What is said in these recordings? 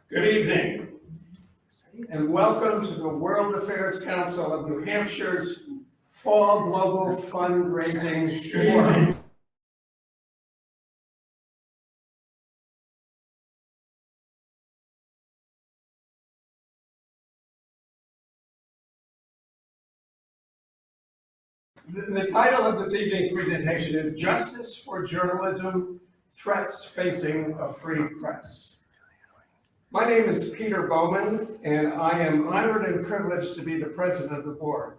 Good evening, and welcome to the World Affairs Council of New Hampshire's Fall Global Fundraising Forum. The title of this evening's presentation is Justice for Journalism, Threats Facing a Free Press. My name is Peter Bowman, and I am honored and privileged to be the president of the board.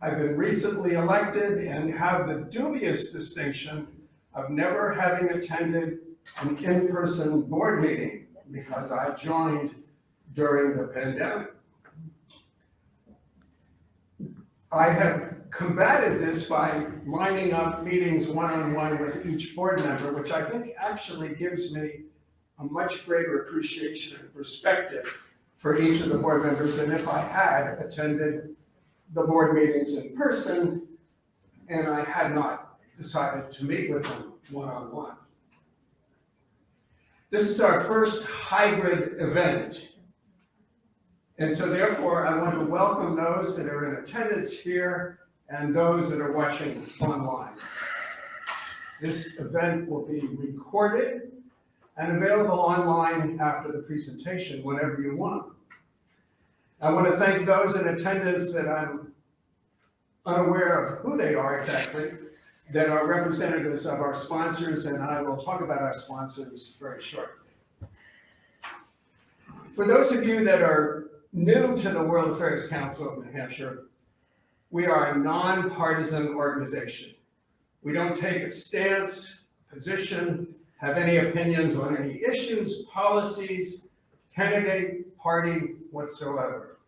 I've been recently elected and have the dubious distinction of never having attended an in-person board meeting because I joined during the pandemic. I have combated this by lining up meetings one-on-one with each board member, which I think actually gives me a much greater appreciation and perspective for each of the board members than if I had attended the board meetings in person and I had not decided to meet with them one-on-one. This is our first hybrid event. And so therefore, I want to welcome those that are in attendance here and those that are watching online. This event will be recorded and available online after the presentation whenever you want. I want to thank those in attendance that I'm unaware of who they are exactly, that are representatives of our sponsors, and I will talk about our sponsors very shortly. For those of you that are new to the World Affairs Council of New Hampshire, we are a nonpartisan organization. We don't take a stance, position, have any opinions on any issues, policies, candidate, party, whatsoever.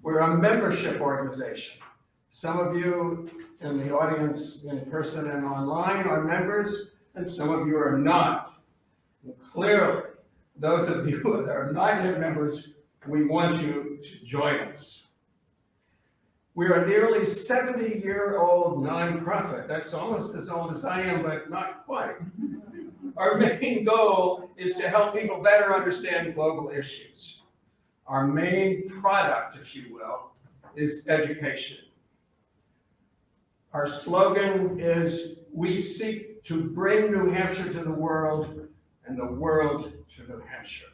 We're a membership organization. Some of you in the audience in person and online are members, and some of you are not. And clearly, those of you that are not yet members, we want you to join us. We are a nearly 70-year-old nonprofit. That's almost as old as I am, but not quite. Our main goal is to help people better understand global issues. Our main product, if you will, is education. Our slogan is, we seek to bring New Hampshire to the world and the world to New Hampshire.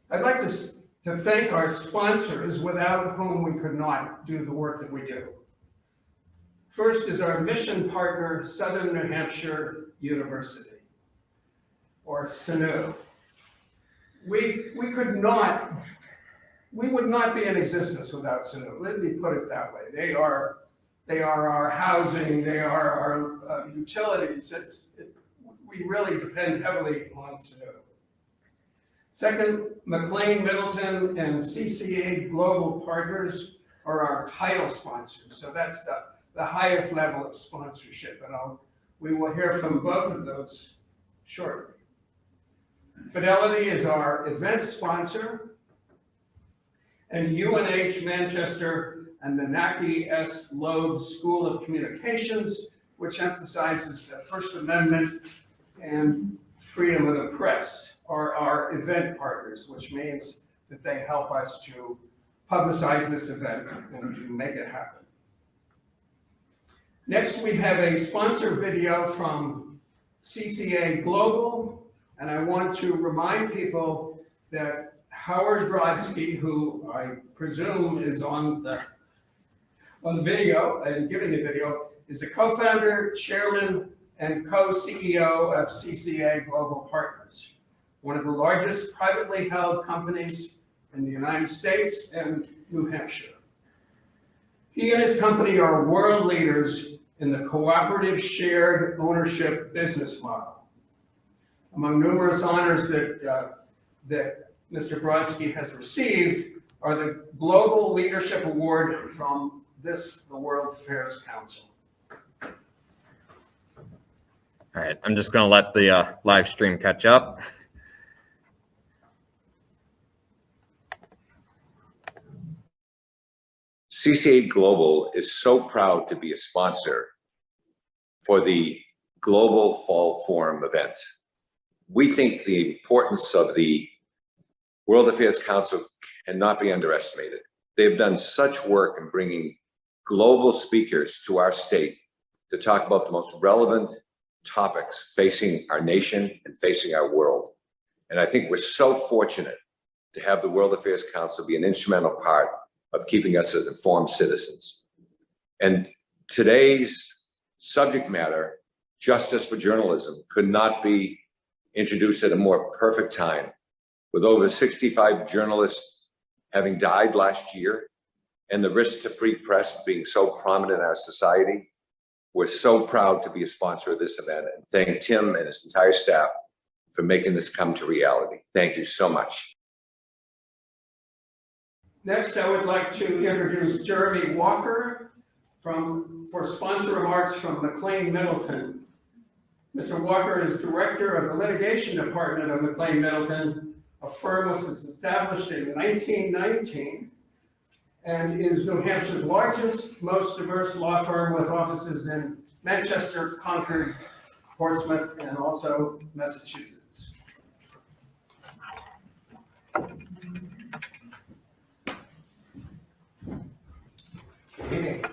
I'd like to thank our sponsors, without whom we could not do the work that we do. First is our mission partner, Southern New Hampshire University, or SNU. We would not be in existence without SNU. Let me put it that way. They are our housing, they are our utilities. We really depend heavily on SNU. Second, McLean Middleton and CCA Global Partners are our title sponsors. So that's the highest level of sponsorship, and we will hear from both of those shortly. Fidelity is our event sponsor, and UNH Manchester and the Naki S. Loeb School of Communications, which emphasizes the First Amendment and freedom of the press, are our event partners, which means that they help us to publicize this event and to make it happen. Next, we have a sponsor video from CCA Global, and I want to remind people that Howard Brodsky, who I presume is on the video and giving the video, is a co-founder, chairman, and co-CEO of CCA Global Partners, one of the largest privately held companies in the United States and New Hampshire. He and his company are world leaders in the cooperative shared ownership business model. Among numerous honors that Mr. Brodsky has received are the Global Leadership Award from the World Affairs Council. All right, I'm just going to let the live stream catch up. CCA Global is so proud to be a sponsor for the Global Fall Forum event. we think the importance of the World Affairs Council cannot be underestimated. They've done such work in bringing global speakers to our state to talk about the most relevant topics facing our nation and facing our world. And I think we're so fortunate to have the World Affairs Council be an instrumental part of keeping us as informed citizens. And today's subject matter, justice for journalism, could not be introduced at a more perfect time. With over 65 journalists having died last year and the risk to free press being so prominent in our society, we're so proud to be a sponsor of this event, and thank Tim and his entire staff for making this come to reality. Thank you so much. Next, I would like to introduce Jeremy Walker for sponsor remarks from McLean Middleton. Mr. Walker is director of the litigation department of McLean Middleton, a firm which was established in 1919 and is New Hampshire's largest, most diverse law firm with offices in Manchester, Concord, Portsmouth, and also Massachusetts. Good evening.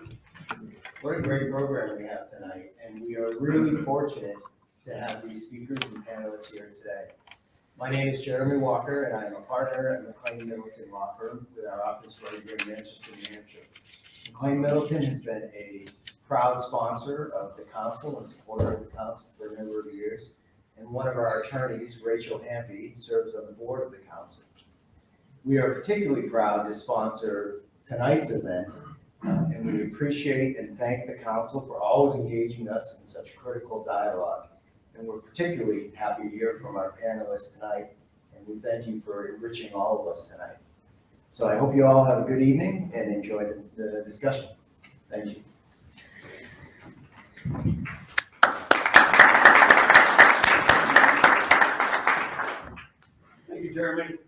What a great program we have tonight, and we are really fortunate to have these speakers and panelists here today. My name is Jeremy Walker, and I am a partner at McLean Middleton Law Firm with our office right here in Manchester, New Hampshire. McLean Middleton has been a proud sponsor of the council and supporter of the council for a number of years, and one of our attorneys, Rachel Hampy, serves on the board of the council. We are particularly proud to sponsor tonight's event, and we appreciate and thank the council for always engaging us in such critical dialogue. And we're particularly happy to hear from our panelists tonight, and we thank you for enriching all of us tonight. So I hope you all have a good evening and enjoy the discussion. Thank you. Thank you, Jeremy.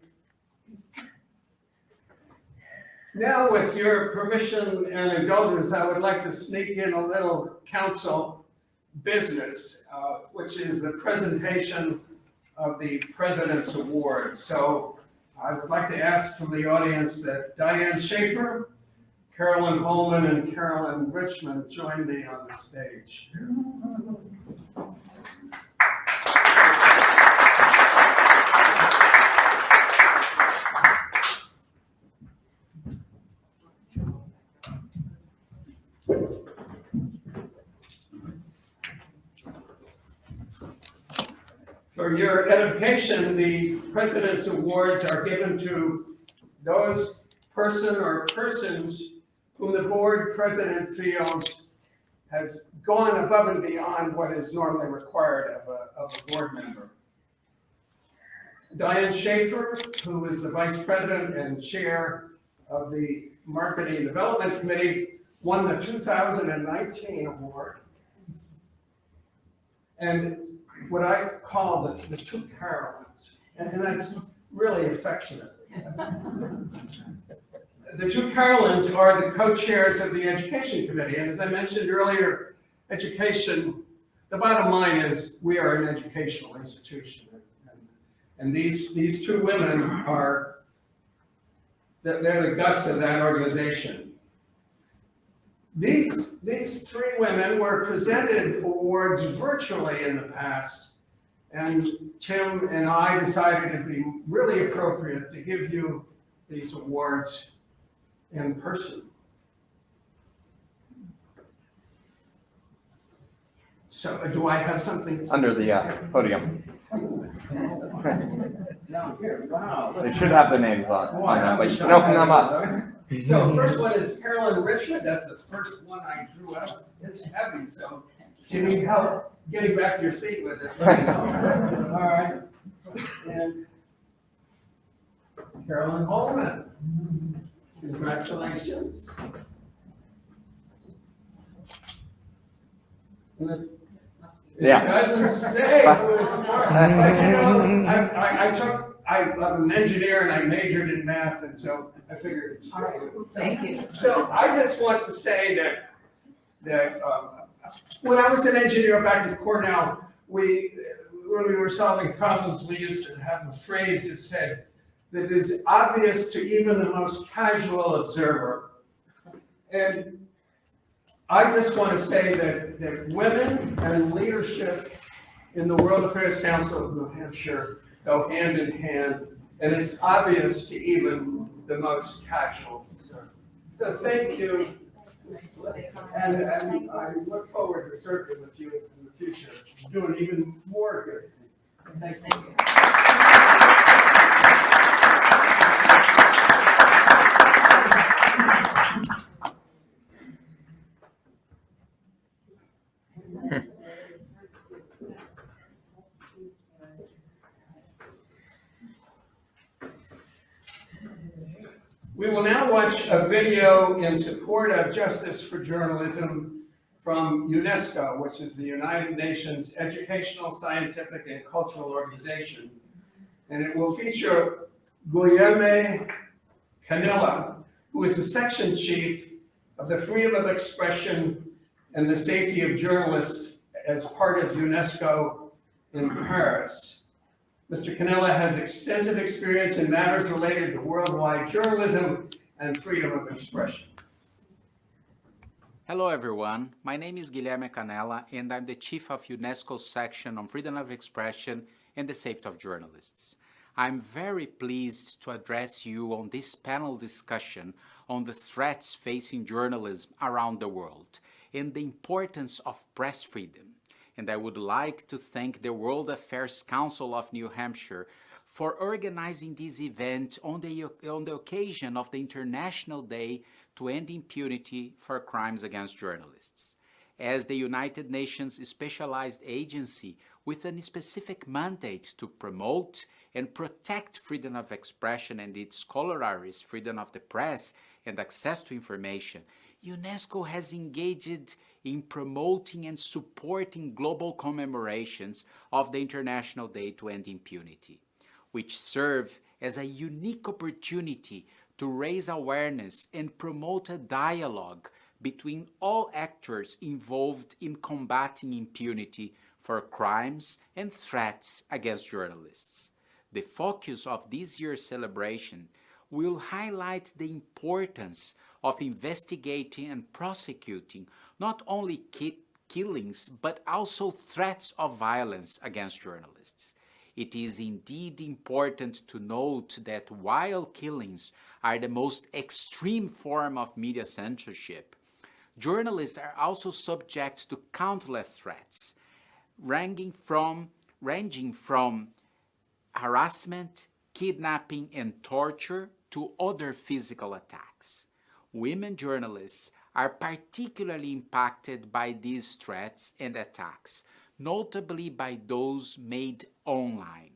Now, with your permission and indulgence, I would like to sneak in a little council business, which is the presentation of the President's Award. So I would like to ask from the audience that Diane Schaefer, Carolyn Holman, and Carolyn Richmond join me on the stage. For your edification, the President's Awards are given to those person or persons whom the board president feels has gone above and beyond what is normally required of a board member. Diane Schaefer, who is the vice president and chair of the Marketing and Development Committee, won the 2019 award. And what I call the two Carolines, and that's really affectionate. The two Carolines are the co-chairs of the Education Committee, and as I mentioned earlier, education, the bottom line is we are an educational institution, and these two women are, they're the guts of that organization. These three women were presented awards virtually in the past, and Tim and I decided it'd be really appropriate to give you these awards in person. So do I have something? Under the podium. No, here, wow. They should have the names on them, but you can open them up. So the first one is Carolyn Richmond. That's the first one I drew up. It's heavy, so if you need help getting back to your seat with it, let me know. All right. And Carolyn Holman. Congratulations. Yeah. It doesn't say who it's for. I'm an engineer and I majored in math, and so I figured it's hard. Thank you. So I just want to say that when I was an engineer back at Cornell, we when we were solving problems, we used to have a phrase that said that it is obvious to even the most casual observer. And I just want to say that women and leadership in the World Affairs Council of New Hampshire go hand in hand, and it's obvious to even the most casual observer. So thank you, and I look forward to serving with you in the future, doing even more good things. Thank you. We will now watch a video in support of justice for journalism from UNESCO, which is the United Nations Educational, Scientific, and Cultural Organization. And it will feature Guilherme Canella, who is the section chief of the Freedom of Expression and the Safety of Journalists as part of UNESCO in Paris. Mr. Canella has extensive experience in matters related to worldwide journalism and freedom of expression. Hello everyone, my name is Guilherme Canella and I'm the Chief of UNESCO's section on freedom of expression and the safety of journalists. I'm very pleased to address you on this panel discussion on the threats facing journalism around the world and the importance of press freedom. And I would like to thank the World Affairs Council of New Hampshire for organizing this event on the occasion of the International Day to End Impunity for Crimes Against Journalists. As the United Nations specialized agency with a specific mandate to promote and protect freedom of expression and its corollaries, freedom of the press and access to information, UNESCO has engaged in promoting and supporting global commemorations of the International Day to End Impunity, which serve as a unique opportunity to raise awareness and promote a dialogue between all actors involved in combating impunity for crimes and threats against journalists. The focus of this year's celebration will highlight the importance of investigating and prosecuting not only killings but also threats of violence against journalists. It is indeed important to note that while killings are the most extreme form of media censorship, journalists are also subject to countless threats, ranging from harassment, kidnapping, and torture to other physical attacks. Women journalists are particularly impacted by these threats and attacks, notably by those made online.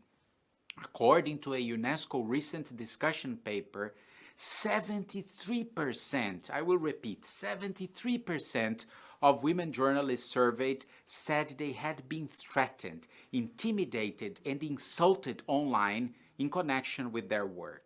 According to a UNESCO recent discussion paper, 73%, I will repeat, 73% of women journalists surveyed said they had been threatened, intimidated, and insulted online in connection with their work.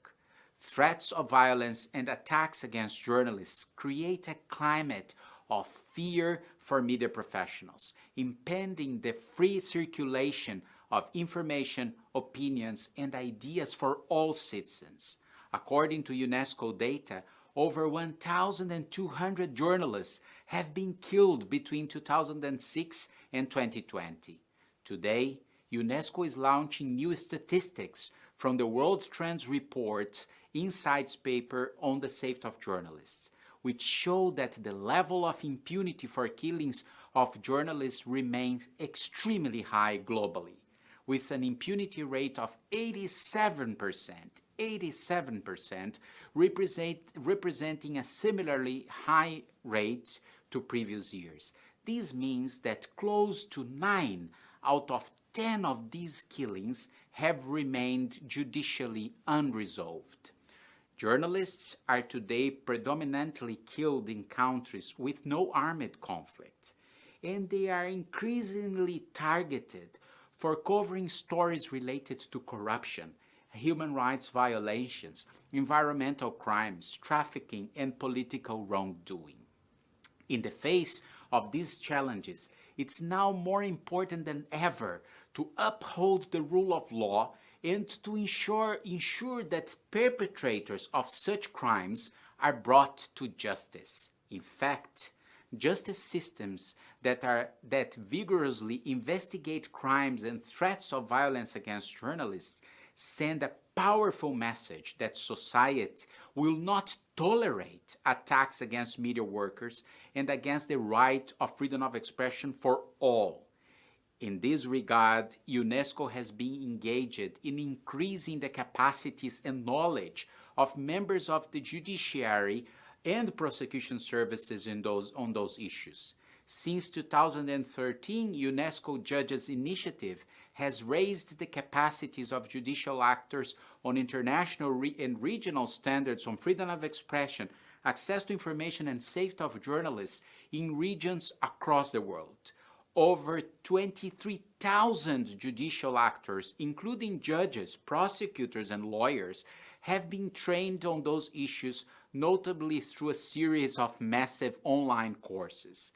Threats of violence and attacks against journalists create a climate of fear for media professionals, impeding the free circulation of information, opinions, and ideas for all citizens. According to UNESCO data, over 1,200 journalists have been killed between 2006 and 2020. Today, UNESCO is launching new statistics from the World Trends Report Insights paper on the safety of journalists, which show that the level of impunity for killings of journalists remains extremely high globally, with an impunity rate of 87%, representing a similarly high rate to previous years. This means that close to 9 out of 10 of these killings have remained judicially unresolved. Journalists are today predominantly killed in countries with no armed conflict, and they are increasingly targeted for covering stories related to corruption, human rights violations, environmental crimes, trafficking, and political wrongdoing. In the face of these challenges, it's now more important than ever to uphold the rule of law and to ensure that perpetrators of such crimes are brought to justice. In fact, justice systems that vigorously investigate crimes and threats of violence against journalists send a powerful message that society will not tolerate attacks against media workers and against the right of freedom of expression for all. In this regard, UNESCO has been engaged in increasing the capacities and knowledge of members of the judiciary and prosecution services on those issues. Since 2013, UNESCO Judges Initiative has raised the capacities of judicial actors on international and regional standards on freedom of expression, access to information, and safety of journalists in regions across the world. Over 23,000 judicial actors, including judges, prosecutors, and lawyers, have been trained on those issues, notably through a series of massive online courses,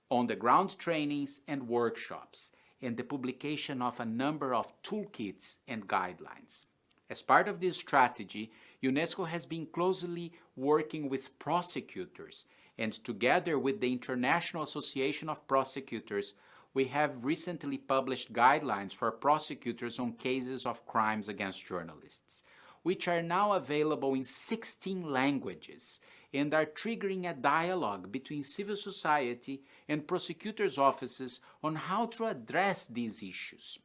on-the-ground trainings and workshops, and the publication of a number of toolkits and guidelines. As part of this strategy, UNESCO has been closely working with prosecutors, and together with the International Association of Prosecutors, we have recently published guidelines for prosecutors on cases of crimes against journalists, which are now available in 16 languages and are triggering a dialogue between civil society and prosecutors' offices on how to address these issues.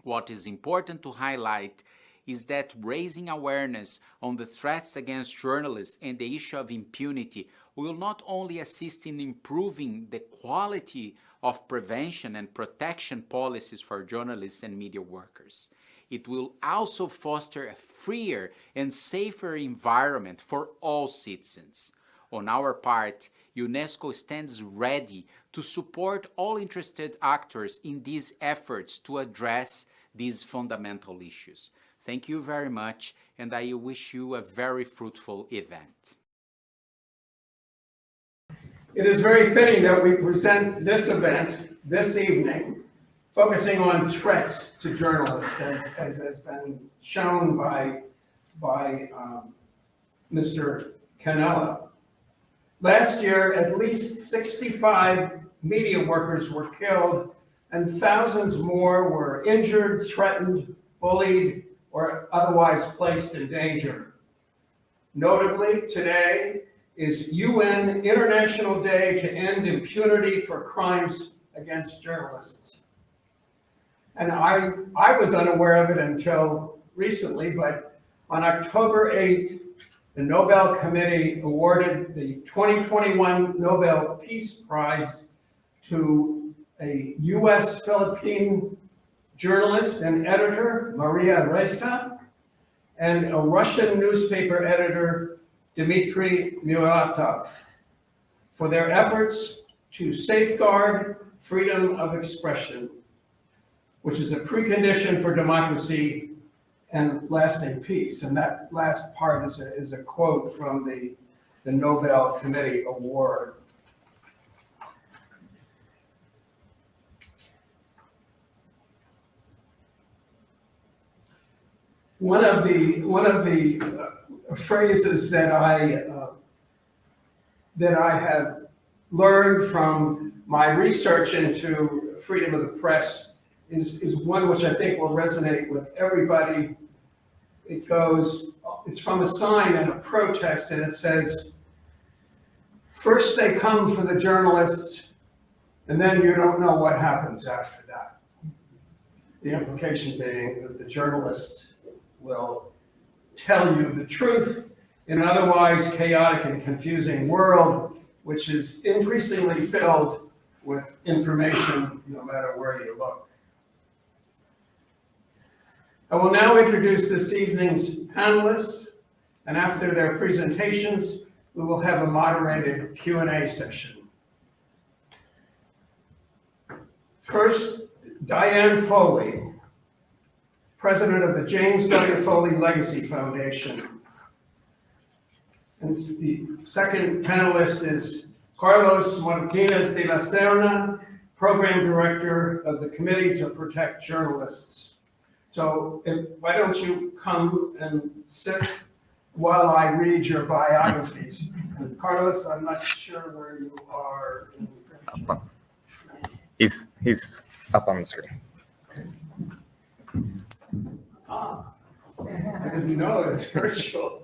What is important to highlight is that raising awareness on the threats against journalists and the issue of impunity will not only assist in improving the quality of prevention and protection policies for journalists and media workers. It will also foster a freer and safer environment for all citizens. On our part, UNESCO stands ready to support all interested actors in these efforts to address these fundamental issues. Thank you very much, and I wish you a very fruitful event. It is very fitting that we present this event this evening, focusing on threats to journalists, as has been shown by Mr. Cannella. Last year, at least 65 media workers were killed, and thousands more were injured, threatened, bullied, or otherwise placed in danger. Notably, today is UN International Day to End Impunity for Crimes Against Journalists. And I was unaware of it until recently, but on October 8th, the Nobel Committee awarded the 2021 Nobel Peace Prize to a US Philippine journalist and editor, Maria Ressa, and a Russian newspaper editor, Dmitry Muratov, for their efforts to safeguard freedom of expression, which is a precondition for democracy and lasting peace. And that last part is a quote from the Nobel Committee Award. One of the phrases that I have learned from my research into freedom of the press is one which I think will resonate with everybody. It's from a sign in a protest, and it says, "First they come for the journalists, and then you don't know what happens after that." The implication being that the journalist will tell you the truth in an otherwise chaotic and confusing world, which is increasingly filled with information no matter where you look. I will now introduce this evening's panelists, and after their presentations, we will have a moderated Q&A session. First, Diane Foley, President of the James W. Foley Legacy Foundation. And the second panelist is Carlos Martinez de la Serna, Program Director of the Committee to Protect Journalists. So why don't you come and sit while I read your biographies? And Carlos, I'm not sure where you are. He's up on the screen. Ah, I didn't know it was virtual.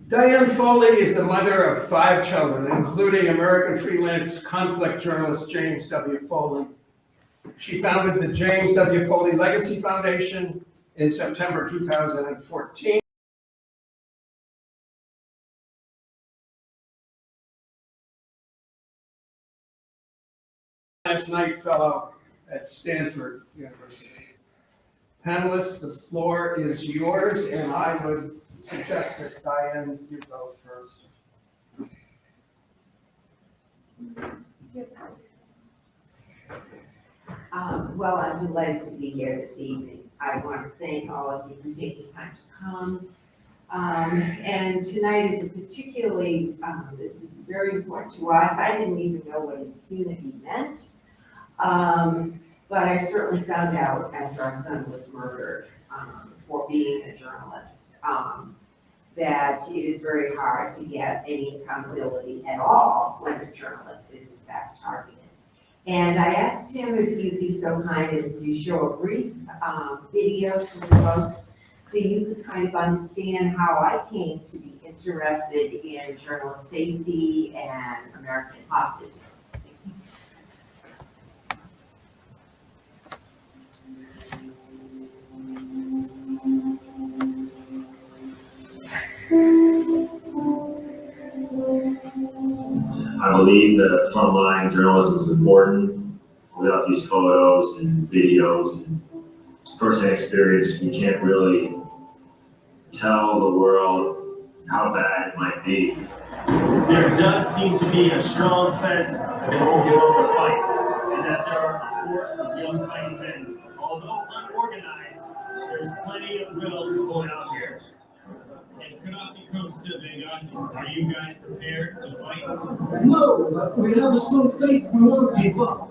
Diane Foley is the mother of 5 children, including American freelance conflict journalist James W. Foley. She founded the James W. Foley Legacy Foundation in September 2014. Last night fellow at Stanford University. Panelists, the floor is yours, and I would suggest that Diane, you go first. Well, I'm delighted to be here this evening. I want to thank all of you for taking time to come. And tonight is a particularly, this is very important to us. I didn't even know what impunity meant. But I certainly found out after our son was murdered for being a journalist that it is very hard to get any accountability at all when a journalist is in fact targeted. And I asked him if he'd be so kind as to show a brief video to the folks so you could kind of understand how I came to be interested in journalist safety and American hostages. I believe that frontline journalism is important. Without these photos and videos and first-hand experience, we can't really tell the world how bad it might be. There does seem to be a strong sense that they won't give up the fight, and that there are a force of young fighting men. Although unorganized, there's plenty of will to pull it out here. If Gaddafi comes to Benghazi, are you guys prepared to fight? No, but we have a strong faith. We won't give up.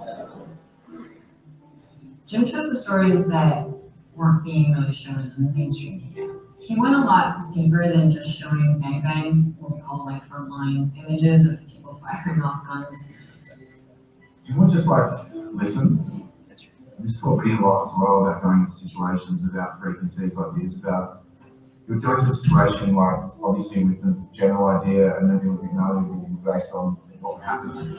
Jim chose the stories that weren't being really shown in the mainstream media. He went a lot deeper than just showing bang bang, what we call like frontline images of people firing off guns. You want just like listen, just talk pretty a lot as well about going into situations without preconceived ideas about. You would go into a situation like obviously with the general idea, and then it would be known, it would be based on what would happen.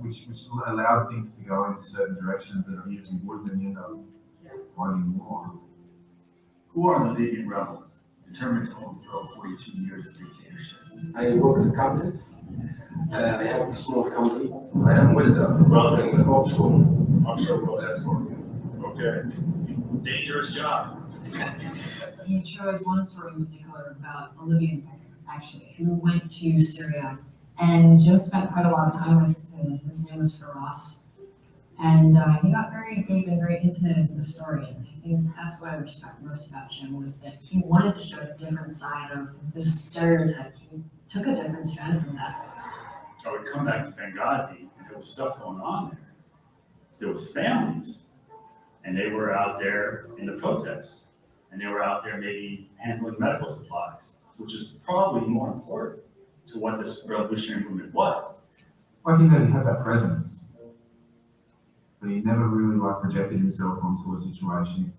Which allowed things to go into certain directions that usually wouldn't, and end up fighting more. Who are the Libyan rebels determined to overthrow 42 years of dictatorship? I work in accountant. I have a small company. I am with them, Running running offshore. Offshore That's what. Okay. Dangerous job. He chose one story in particular about a Libyan fighter, actually, who went to Syria. And Jim spent quite a lot of time with him. His name was Firas. And he got very deep and very intimate into the story. And I think that's what I respect most about Jim, was that he wanted to show a different side of this stereotype. He took a different strand from that. I would come back to Benghazi, and there was stuff going on there. There was families, and they were out there in the protests, and they were out there maybe handling medical supplies, which is probably more important to what this revolutionary movement was. Like he said, he had that presence, but he never really like projected himself onto a situation,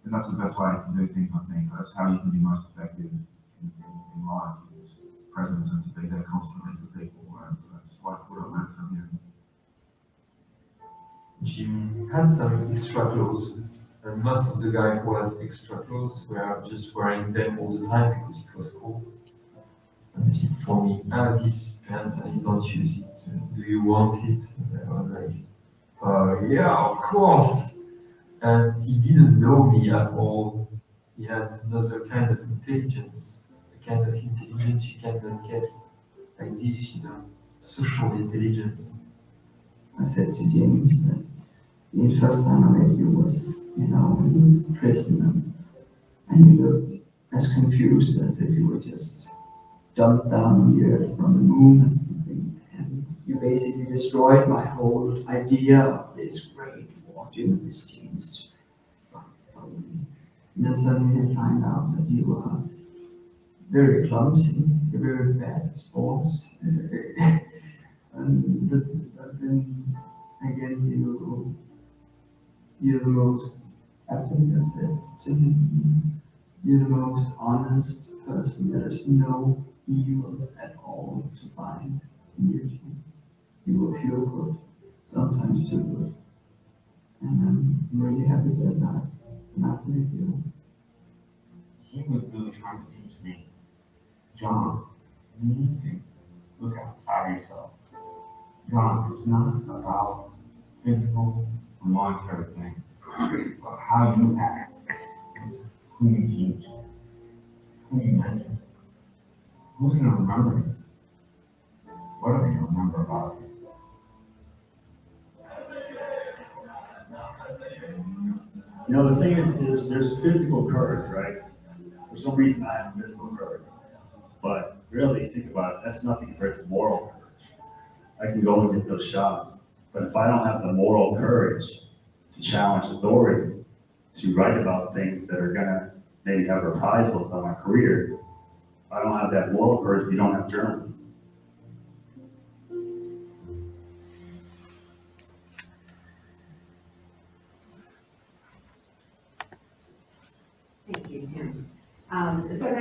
and that's the best way to do things. I think that's how you can be most effective in life, is this presence and to be there constantly for people. That's like what I learned from him. Jim had some extra clothes, and most of the guys who had extra clothes were just wearing them all the time because it was cool. And he told me, this pant, I don't use it. Do you want it? And I was like, yeah, of course. And he didn't know me at all. He had another kind of intelligence, a kind of intelligence you cannot get like this, social intelligence. I said to James that the first time I met you was, in his dressing room, and you looked as confused as if you were just dumped down on the earth from the moon or something, and you basically destroyed my whole idea of this great war journalist James Foley. And then suddenly I find out that you are very clumsy, you're very bad at sports, but then again you're the most, I think I said to him, you're the most honest person. There's no evil at all to find in you. You were pure good, sometimes too good. And I'm really happy that I'm not with you. He was really trying to teach me, John, you need to look outside yourself. John, it's not about physical or monetary things. It's about how you act. It's who you teach, who you mentor. Who's going to remember you? What are they going to remember about you? You know, the thing is there's physical courage, right? For some reason, I have physical courage. But really, think about it, that's nothing compared to moral courage. I can go and get those shots. But if I don't have the moral courage to challenge authority, to write about things that are going to maybe have reprisals on my career, if I don't have that moral courage, we don't have journalism. Thank you, Tim. So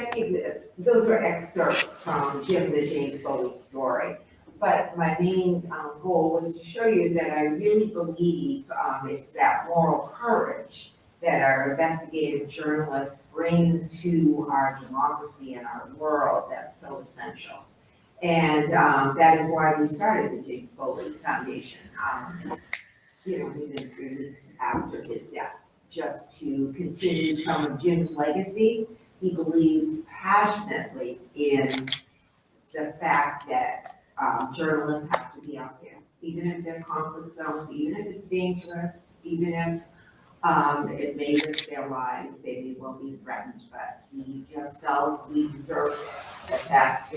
those are excerpts from Jim the James Foley story. But my main goal was to show you that I really believe it's that moral courage that our investigative journalists bring to our democracy and our world that's so essential. And that is why we started the James Foley Foundation, within 3 weeks after his death, just to continue some of Jim's legacy. He believed passionately in the fact that journalists have to be out there, even if they're conflict zones, even if it's dangerous, even if it may risk their lives, they will be threatened, but he just felt we deserved it, that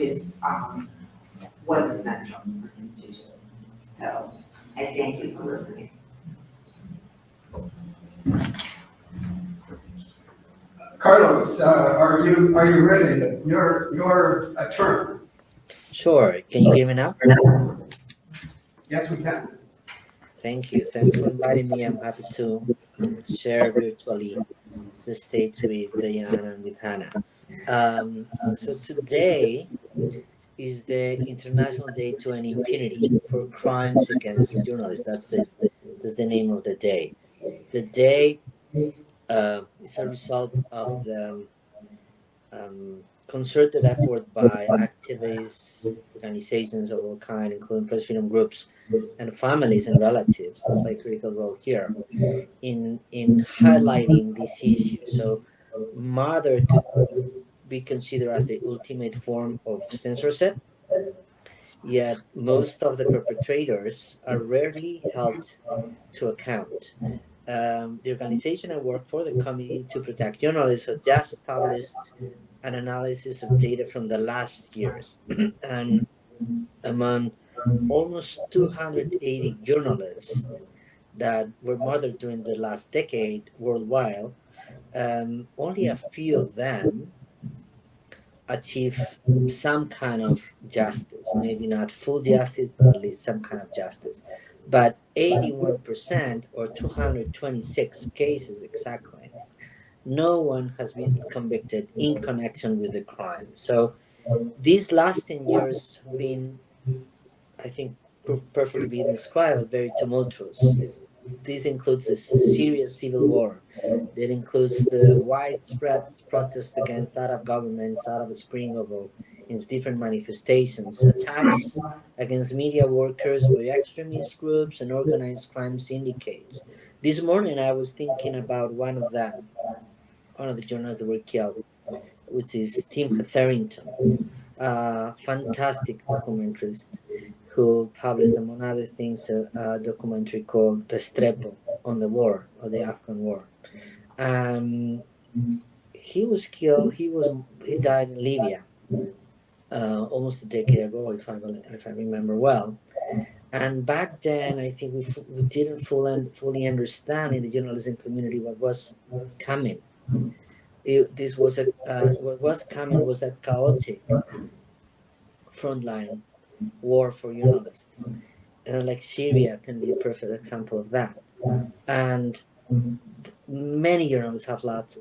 was essential for him to do. So I thank you for listening. Carlos, are you ready? Your turn. Sure. Can you hear me now? Yes, we can. Thank you. Thanks for inviting me. I'm happy to share virtually the stage with Diane and with Hannah. So today is the International Day to End Impunity for Crimes Against Journalists. That's the name of the day. The day is a result of the concerted effort by activists, organizations of all kinds, including press freedom groups, and families and relatives that play a critical role here in highlighting this issue. So murder could be considered as the ultimate form of censorship, yet most of the perpetrators are rarely held to account. The organization I work for, the Committee to Protect Journalists, has just published an analysis of data from the last years. And among almost 280 journalists that were murdered during the last decade worldwide, only a few of them achieve some kind of justice, maybe not full justice, but at least some kind of justice. But 81%, or 226 cases exactly, no one has been convicted in connection with the crime. So these last 10 years have been, I think, perfectly being described, very tumultuous. This includes a serious civil war. That includes the widespread protest against Arab governments, Arab Spring of all, in its different manifestations, attacks against media workers by extremist groups and organized crime syndicates. This morning I was thinking about one of them, one of the journalists that were killed, which is Tim Ferrington, a fantastic documentarist who published, among other things, a documentary called Restrepo on the war, or the Afghan war. He was killed, he died in Libya. almost a decade ago, if I remember well. And back then, I think we didn't fully understand in the journalism community what was coming. What was coming was a chaotic frontline war for journalists. Like Syria can be a perfect example of that. And many journalists have lost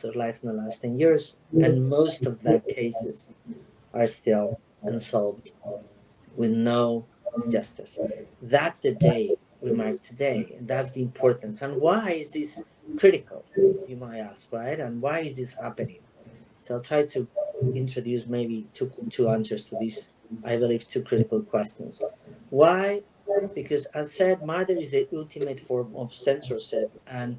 their lives in the last 10 years, and most of the cases are still unsolved with no justice. That's the day we mark today, and that's the importance. And why is this critical, you might ask, right? And why is this happening? So I'll try to introduce maybe two answers to these, I believe, two critical questions. Why? Because as said, murder is the ultimate form of censorship, and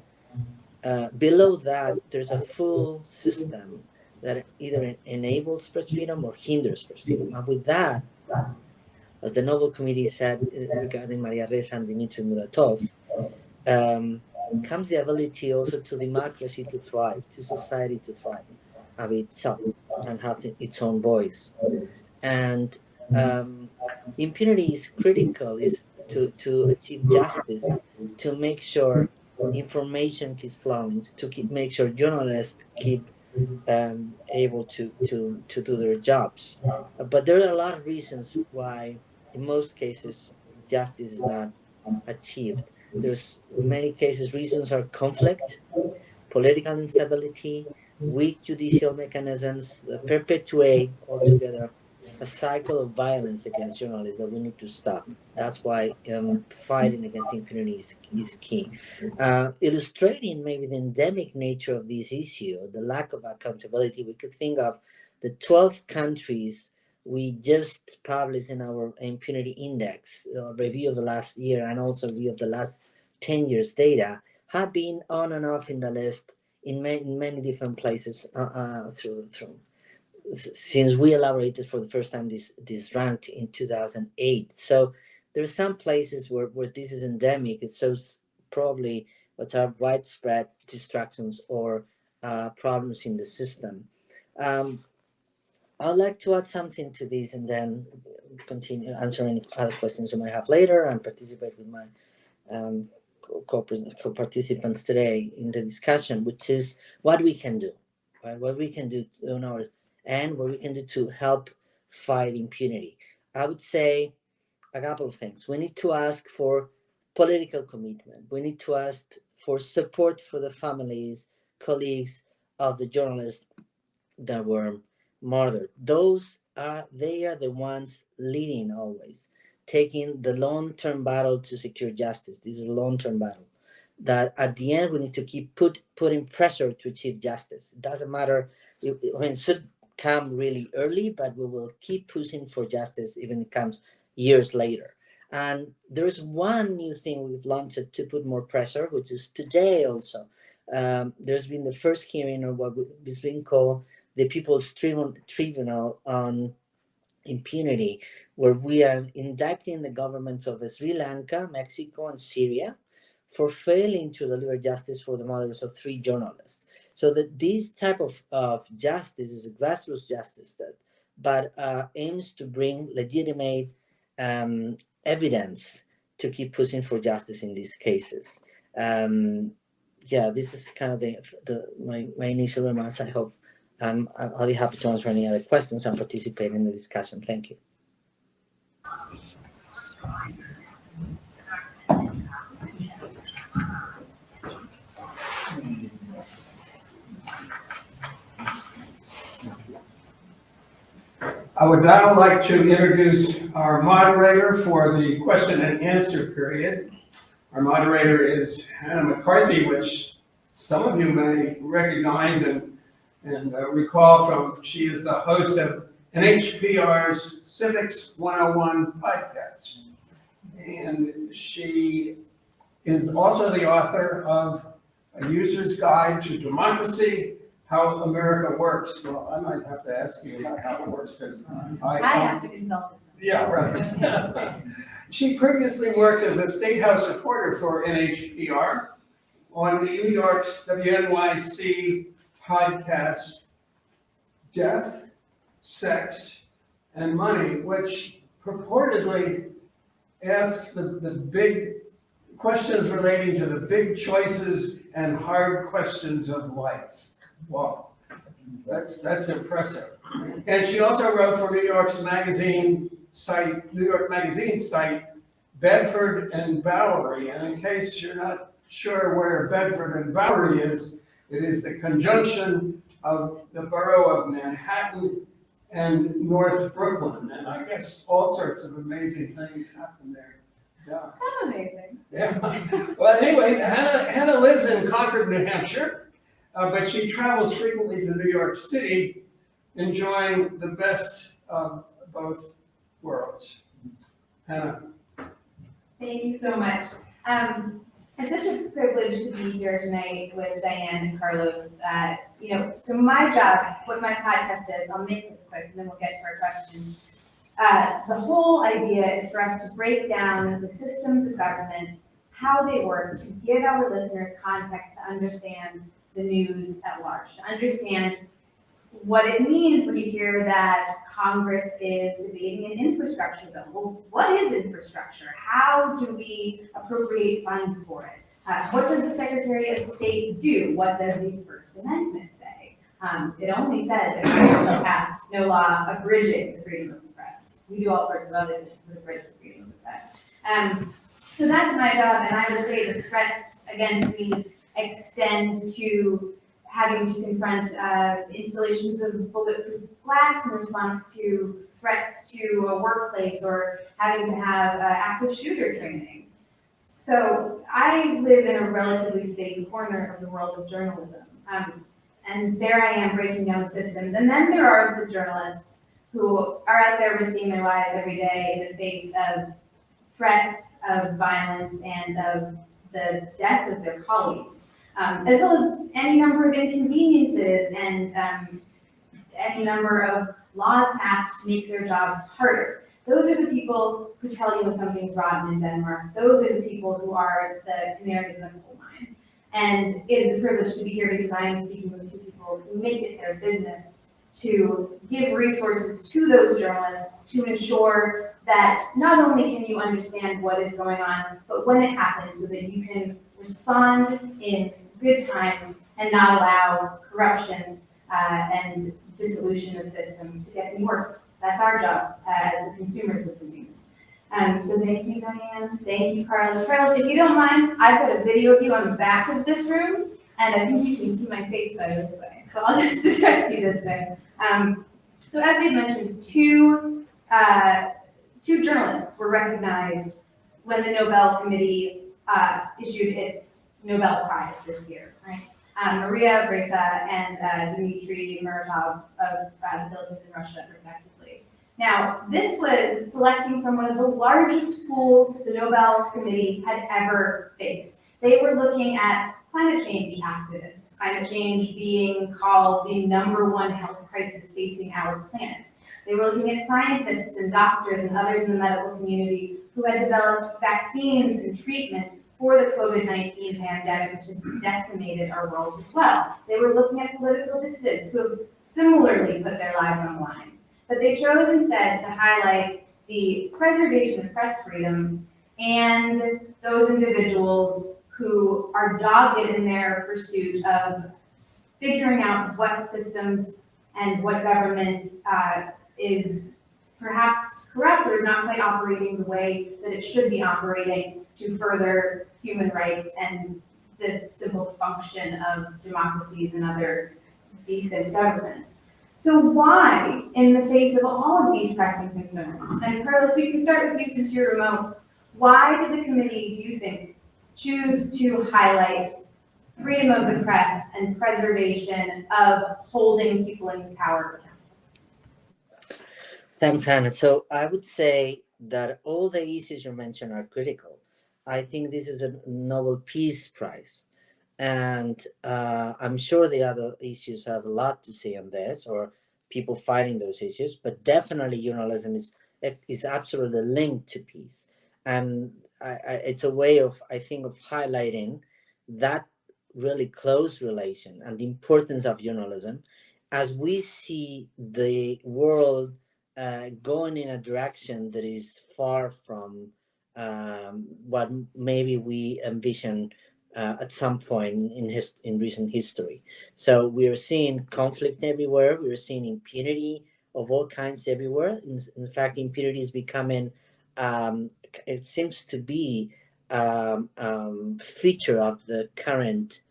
below that, there's a full system that either enables press freedom or hinders press freedom. And with that, as the Nobel Committee said regarding Maria Ressa and Dmitry Muratov, comes the ability also to democracy to thrive, to society to thrive, have itself and have its own voice. And impunity is critical, is to achieve justice, to make sure information keeps flowing, to make sure journalists keep able to do their jobs. But there are a lot of reasons why, in most cases, justice is not achieved. There's many cases, reasons are conflict, political instability, weak judicial mechanisms that perpetuate altogether a cycle of violence against journalists that we need to stop. That's why fighting against impunity is key. Illustrating maybe the endemic nature of this issue, the lack of accountability, we could think of the 12 countries we just published in our impunity index, review of the last year and also review of the last 10 years data, have been on and off in the list in many different places through since we elaborated for the first time this rank in 2008. So there are some places where this is endemic. It shows probably what are widespread distractions or problems in the system. I'd like to add something to this and then continue answering other questions you might have later and participate with my co-participants today in the discussion, which is what we can do, right? What we can do on our and what we can do to help fight impunity. I would say a couple of things. We need to ask for political commitment. We need to ask for support for the families, colleagues of the journalists that were murdered. They are the ones leading always, taking the long-term battle to secure justice. This is a long-term battle that at the end we need to keep putting pressure to achieve justice. It doesn't matter, it should come really early, but we will keep pushing for justice even if it comes years later. And there's one new thing we've launched to put more pressure, which is today also. There's been the first hearing of what is being called the People's Tribunal on Impunity, where we are indicting the governments of Sri Lanka, Mexico, and Syria for failing to deliver justice for the murders of 3 journalists. So that this type of justice is a grassroots justice but aims to bring legitimate evidence to keep pushing for justice in these cases. This is kind of my initial remarks. I hope I'll be happy to answer any other questions and participate in the discussion. Thank you. I would now like to introduce our moderator for the question and answer period. Our moderator is Hannah McCarthy, which some of you may recognize and recall from, she is the host of NHPR's Civics 101 podcast. And she is also the author of A User's Guide to Democracy, How America Works. Well, I might have to ask you about how it works, because I have to consult this. Yeah, right. She previously worked as a State House reporter for NHPR on New York's WNYC podcast, Death, Sex, and Money, which purportedly asks the big questions relating to the big choices and hard questions of life. Wow, that's impressive. And she also wrote for New York Magazine site, Bedford and Bowery. And in case you're not sure where Bedford and Bowery is, it is the conjunction of the borough of Manhattan and North Brooklyn. And I guess all sorts of amazing things happen there. Yeah. Sound amazing. Yeah. Well, anyway, Hannah lives in Concord, New Hampshire, but she travels frequently to New York City, enjoying the best of both worlds. Hannah. Thank you so much. It's such a privilege to be here tonight with Diane and Carlos. So my job, what my podcast is, I'll make this quick and then we'll get to our questions. The whole idea is for us to break down the systems of government, how they work, to give our listeners context to understand the news at large, to understand what it means when you hear that Congress is debating an infrastructure bill. Well, what is infrastructure? How do we appropriate funds for it? What does the Secretary of State do? What does the First Amendment say? It only says that Congress shall pass no law abridging the freedom of the press. We do all sorts of other things that abridge the freedom of the press. So that's my job, and I would say the threats against me extend to having to confront installations of bulletproof glass in response to threats to a workplace or having to have active shooter training. So I live in a relatively safe corner of the world of journalism. And there I am breaking down the systems. And then there are the journalists who are out there risking their lives every day in the face of threats of violence and of the death of their colleagues. As well as any number of inconveniences and any number of laws passed to make their jobs harder. Those are the people who tell you when something's rotten in Denmark. Those are the people who are the canaries in the coal mine. And it is a privilege to be here because I am speaking with two people who make it their business to give resources to those journalists to ensure that not only can you understand what is going on, but when it happens so that you can respond in good time and not allow corruption and dissolution of systems to get any worse. That's our job as the consumers of the news. So thank you, Diane. Thank you, Carlos. Carlos, if you don't mind, I've got a video of you on the back of this room, and I think you can see my face better this way. So I'll just address you this way. So as we've mentioned, two journalists were recognized when the Nobel Committee issued its Nobel Prize this year, right? Maria Ressa and Dmitry Muratov of the Philippines and Russia, respectively. Now, this was selecting from one of the largest pools the Nobel Committee had ever faced. They were looking at climate change activists, climate change being called the #1 health crisis facing our planet. They were looking at scientists and doctors and others in the medical community who had developed vaccines and treatment for the COVID-19 pandemic, which has decimated our world as well. They were looking at political dissidents who have similarly put their lives on the line. But they chose instead to highlight the preservation of press freedom and those individuals who are dogged in their pursuit of figuring out what systems and what government is perhaps corrupt or is not quite operating the way that it should be operating to further human rights and the simple function of democracies and other decent governments. So why, in the face of all of these pressing concerns, and Carlos, we can start with you since you're remote, why did the committee, do you think, choose to highlight freedom of the press and preservation of holding people in power accountable? Thanks, Hannah. So I would say that all the issues you mentioned are critical. I think this is a Nobel Peace Prize. And I'm sure the other issues have a lot to say on this, or people fighting those issues, but definitely journalism is absolutely linked to peace. And it's a way of, I think, of highlighting that really close relation and the importance of journalism as we see the world going in a direction that is far from what maybe we envision at some point in recent history. So we are seeing conflict everywhere. We are seeing impunity of all kinds everywhere. In fact, impunity is becoming, it seems to be feature of the current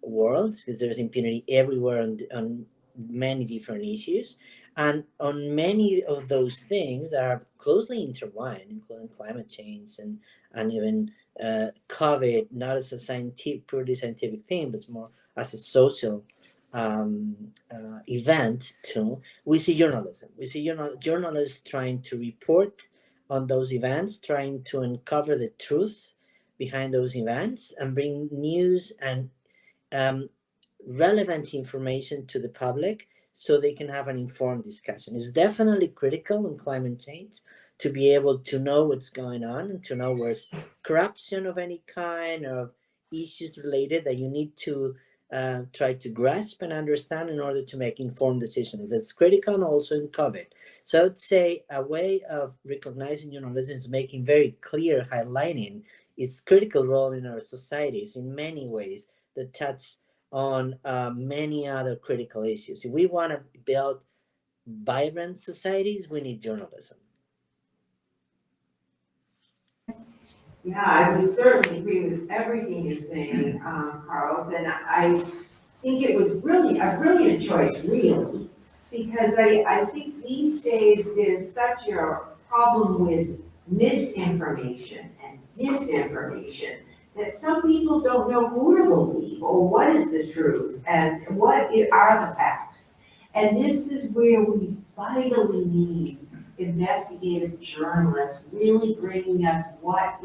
world, because there's impunity everywhere on many different issues. And on many of those things that are closely intertwined, including climate change and even COVID, not as a purely scientific thing, but more as a social event too. We see journalism. We see journalists trying to report on those events, trying to uncover the truth behind those events and bring news and relevant information to the public so they can have an informed discussion. It's definitely critical in climate change to be able to know what's going on and to know where's corruption of any kind, of issues related that you need to try to grasp and understand in order to make informed decisions. That's critical, and also in COVID. So I would say a way of recognizing journalism is making very clear, highlighting its critical role in our societies in many ways that touch on many other critical issues. If we want to build vibrant societies, we need journalism. Yeah, I would certainly agree with everything you're saying, Carlos, and I think it was really a brilliant choice, really, because I think these days there's such a problem with misinformation and disinformation that some people don't know who to believe or what is the truth and what are the facts. And this is where we vitally need investigative journalists really bringing us what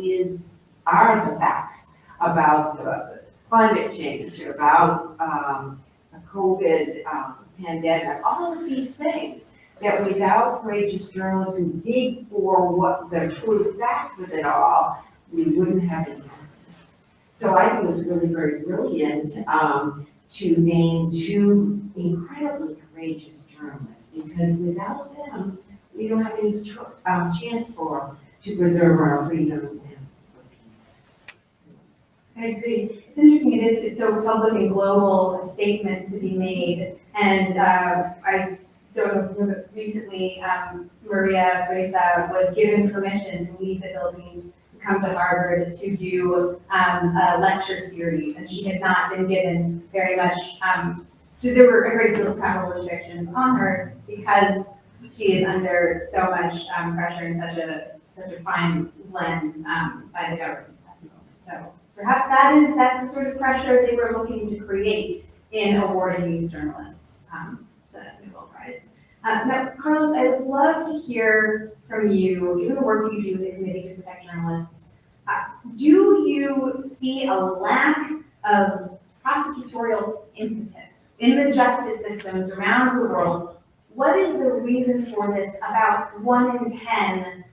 are the facts about the climate change, about the COVID pandemic, all of these things that without courageous journalists who dig for what the true facts of it all, we wouldn't have any answers. So I think it was really very brilliant to name two incredibly courageous journalists, because without them, we don't have any chance to preserve our freedom and for peace. I agree. It's interesting. It's so public and global a statement to be made, and I don't know. Recently, Maria Reza was given permission to leave the Philippines, to come to Harvard to do a lecture series, and she had not been given very much. There were a great deal of travel restrictions on her because she is under so much pressure and such a fine lens by the government at the moment. So perhaps that's the sort of pressure they were looking to create in awarding these journalists the Nobel Prize. Now, Carlos, I would love to hear from you, given the work you do with the Committee to Protect Journalists. Do you see a lack of prosecutorial impetus in the justice systems around the world? What is the reason for this? About 1 in 10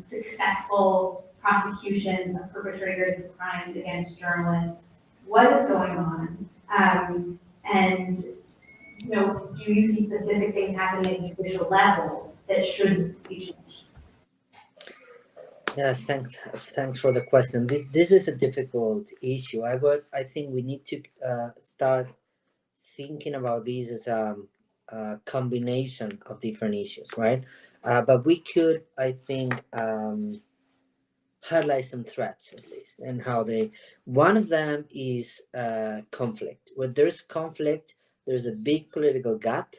successful prosecutions of perpetrators of crimes against journalists. What is going on? And do you see specific things happening at the judicial level that should be changed? Yes, thanks for the question. This is a difficult issue. I think we need to start thinking about this as a combination of different issues, right? But we could, I think, highlight some threats at least, and how one of them is conflict. Where there's conflict, there's a big political gap,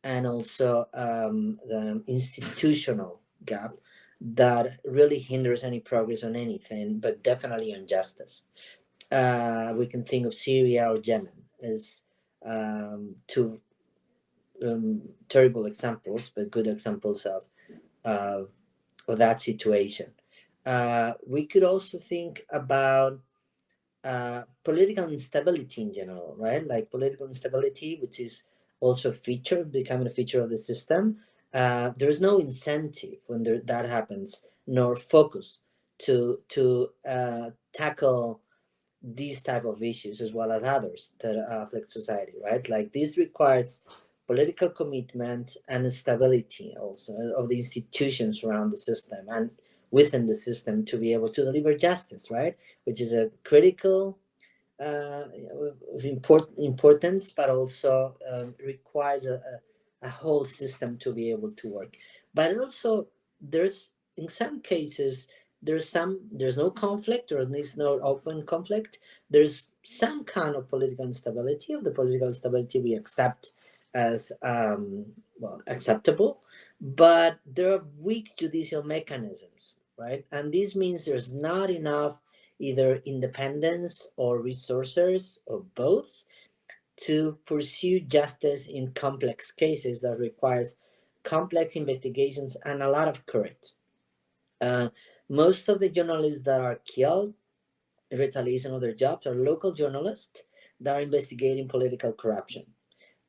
and also the institutional gap that really hinders any progress on anything, but definitely on justice. We can think of Syria or Yemen as two terrible examples, but good examples of that situation. We could also think about political instability in general, right? Like political instability, which is also becoming a feature of the system. There's no incentive when that happens, nor focus to tackle these type of issues as well as others that affect society, right? Like this requires political commitment, and stability also of the institutions around the system and within the system to be able to deliver justice, right? Which is a critical of importance, but also requires a whole system to be able to work. But also, there's in some cases there's no conflict, or at least no open conflict. There's some kind of political instability. Of the political instability we accept as acceptable, but there are weak judicial mechanisms, right? And this means there's not enough either independence or resources or both to pursue justice in complex cases that requires complex investigations and a lot of courage. Most of the journalists that are killed in retaliation of their jobs are local journalists that are investigating political corruption.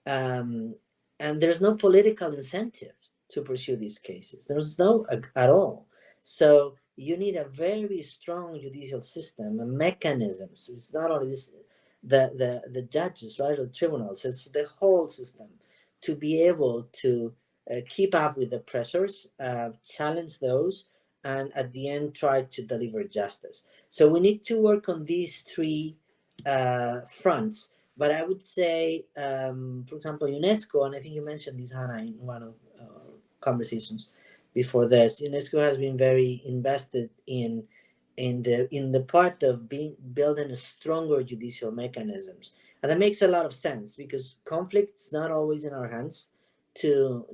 And there's no political incentive to pursue these cases. There's no at all. So you need a very strong judicial system and mechanisms. So it's not only this, the judges, right, or tribunals. It's the whole system to be able to keep up with the pressures, challenge those, and at the end try to deliver justice. So we need to work on these three fronts. But I would say, for example, UNESCO, and I think you mentioned this, Hannah, in one of our conversations before this. UNESCO has been very invested in the part of building a stronger judicial mechanisms, and that makes a lot of sense because conflict is not always in our hands to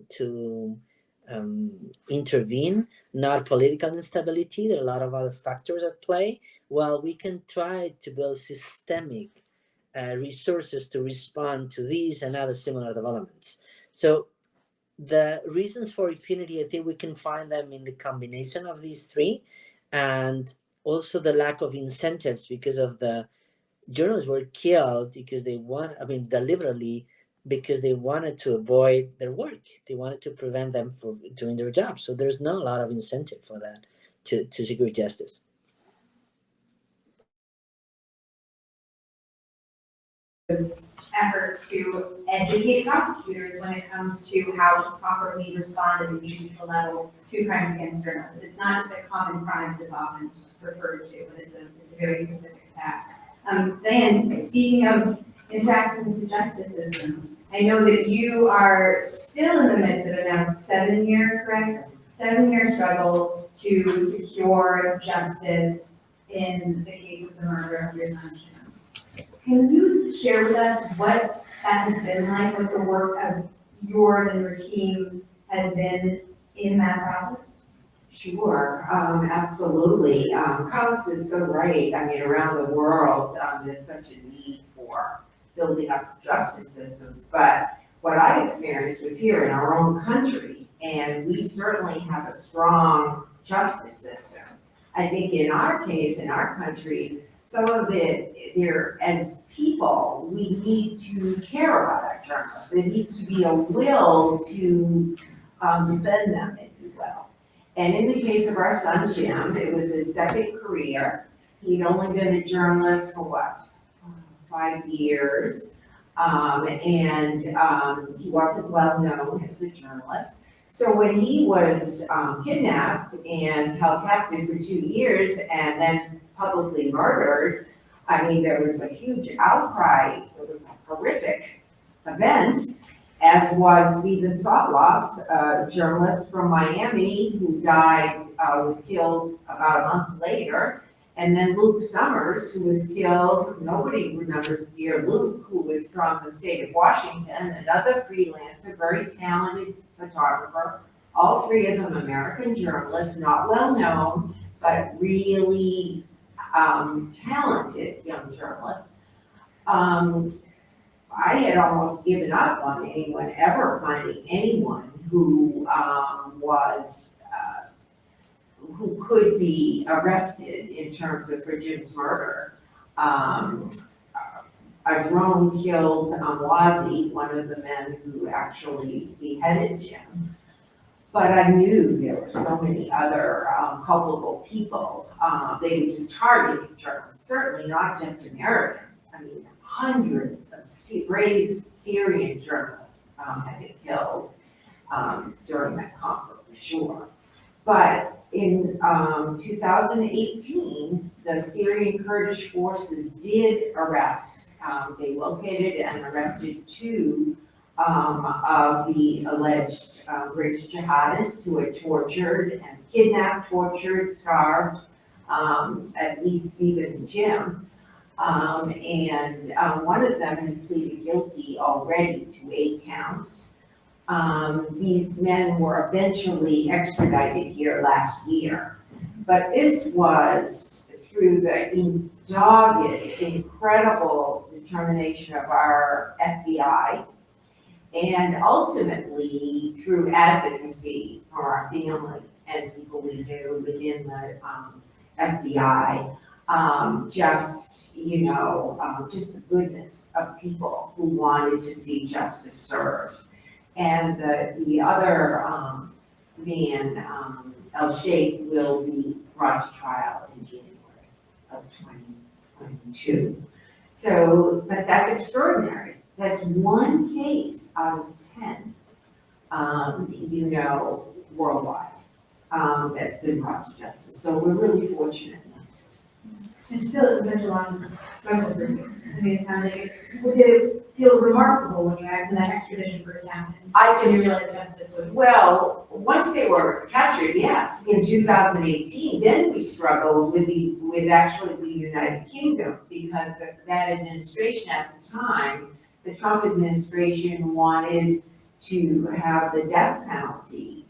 intervene. Not political instability. There are a lot of other factors at play. Well, we can try to build systemic resources to respond to these and other similar developments. So the reasons for impunity, I think we can find them in the combination of these three, and also the lack of incentives because of the journalists were killed because deliberately because they wanted to avoid their work. They wanted to prevent them from doing their job. So there's not a lot of incentive for that to secure justice. Efforts to educate prosecutors when it comes to how to properly respond at the judicial level to crimes against journalists. It's not just a common crime as it's often referred to, but it's a very specific attack. Diane, speaking of impacts in the justice system, I know that you are still in the midst of a now 7-year, correct? 7-year struggle to secure justice in the case of the murder of your son, Jim. Can you share with us what that has been like, what the work of yours and your team has been in that process? Sure, absolutely. Carlos is so right. I mean, around the world, there's such a need for building up justice systems. But what I experienced was here in our own country, and we certainly have a strong justice system. I think in our case, in our country, some of it, as people, we need to care about our journalists. There needs to be a will to defend them, if you will. And in the case of our son, Jim, it was his second career. He'd only been a journalist for 5 years. And he wasn't well known as a journalist. So when he was kidnapped and held captive for 2 years and then publicly murdered, I mean, there was a huge outcry. It was a horrific event, as was Stephen Sotloff's, a journalist from Miami who died, was killed about a month later. And then Luke Summers, who was killed, nobody remembers dear Luke, who was from the state of Washington, another freelancer, very talented photographer, all three of them American journalists, not well known, but really talented young journalists. I had almost given up on anyone ever finding anyone who who could be arrested in terms of for Jim's murder. A drone killed Wazi, one of the men who actually beheaded Jim. But I knew there were so many other culpable people. They were just targeting journalists, certainly not just Americans. I mean, hundreds of brave Syrian journalists had been killed during that conflict for sure. But in 2018, the Syrian Kurdish forces did arrest, they located and arrested 2 of the alleged British jihadists who had tortured and kidnapped, tortured, starved, at least Stephen and Jim. And one of them has pleaded guilty already to 8 counts. These men were eventually extradited here last year. But this was through the dogged, incredible determination of our FBI, and ultimately through advocacy for our family and people we knew within the FBI. Just the goodness of people who wanted to see justice served. And the other man, El-Sheikh, will be brought to trial in January of 2022. So, but that's extraordinary. That's one case out of 10, worldwide, that's been brought to justice. So we're really fortunate in that sense. And still, it was such a long struggle for you. I mean, it sounds like did it feel remarkable when that extradition first happened? I Did you just, realize justice would? well, once they were captured, yes, in 2018, then we struggled with actually the United Kingdom, because that administration at the time, the Trump administration, wanted to have the death penalty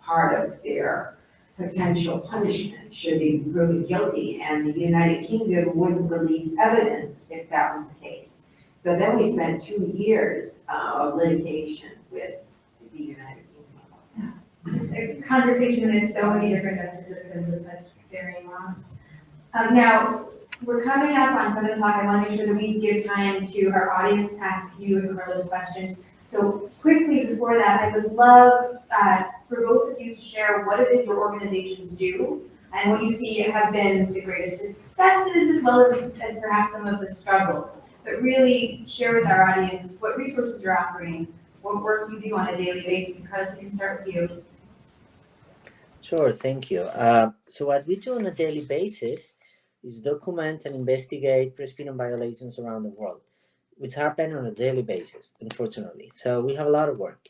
part of their potential punishment should they be proven guilty, and the United Kingdom wouldn't release evidence if that was the case. So then we spent 2 years of litigation with the United Kingdom. It's a conversation that is so many different justice systems with such varying laws. Now, we're coming up on 7 o'clock. I want to make sure that we give time to our audience to ask you and Carlos questions. So quickly before that, I would love for both of you to share what it is your organizations do and what you see have been the greatest successes as well as perhaps some of the struggles. But really share with our audience what resources you're offering, what work you do on a daily basis. And Carlos, we can start with you. Sure, thank you. So what we do on a daily basis is document and investigate press freedom violations around the world, which happen on a daily basis, unfortunately. So we have a lot of work.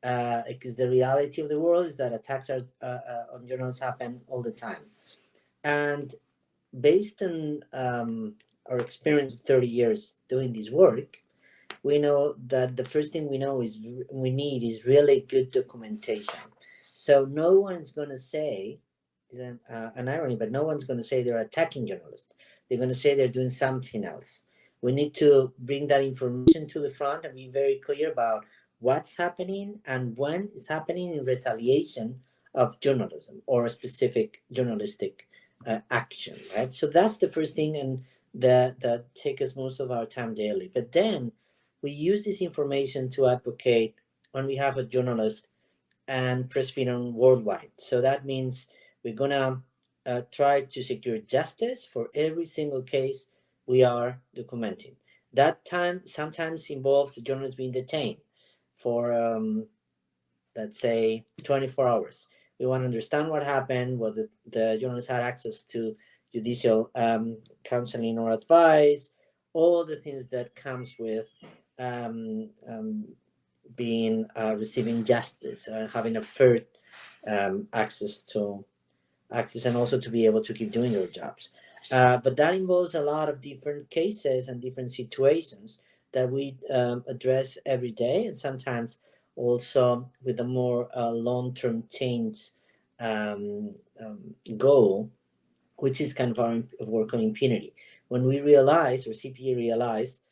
Because the reality of the world is that attacks on journalists happen all the time. And based on our experience of 30 years doing this work, we know that the first thing we need is really good documentation. So no one's going to say, is an irony, but no one's going to say they're attacking journalists. They're going to say they're doing something else. We need to bring that information to the front and be very clear about what's happening and when it's happening in retaliation of journalism or a specific journalistic action, right? So that's the first thing, and that takes us most of our time daily. But then we use this information to advocate on behalf of journalists and press freedom worldwide. So that means we're gonna try to secure justice for every single case we are documenting. That time sometimes involves the journalists being detained for, let's say, 24 hours. We want to understand what happened, whether the journalists had access to judicial counseling or advice, all the things that comes with receiving justice, having a fair access and also to be able to keep doing your jobs. But that involves a lot of different cases and different situations that we address every day, and sometimes also with a more long-term change goal, which is kind of our work on impunity. When we realize, or CPA realized,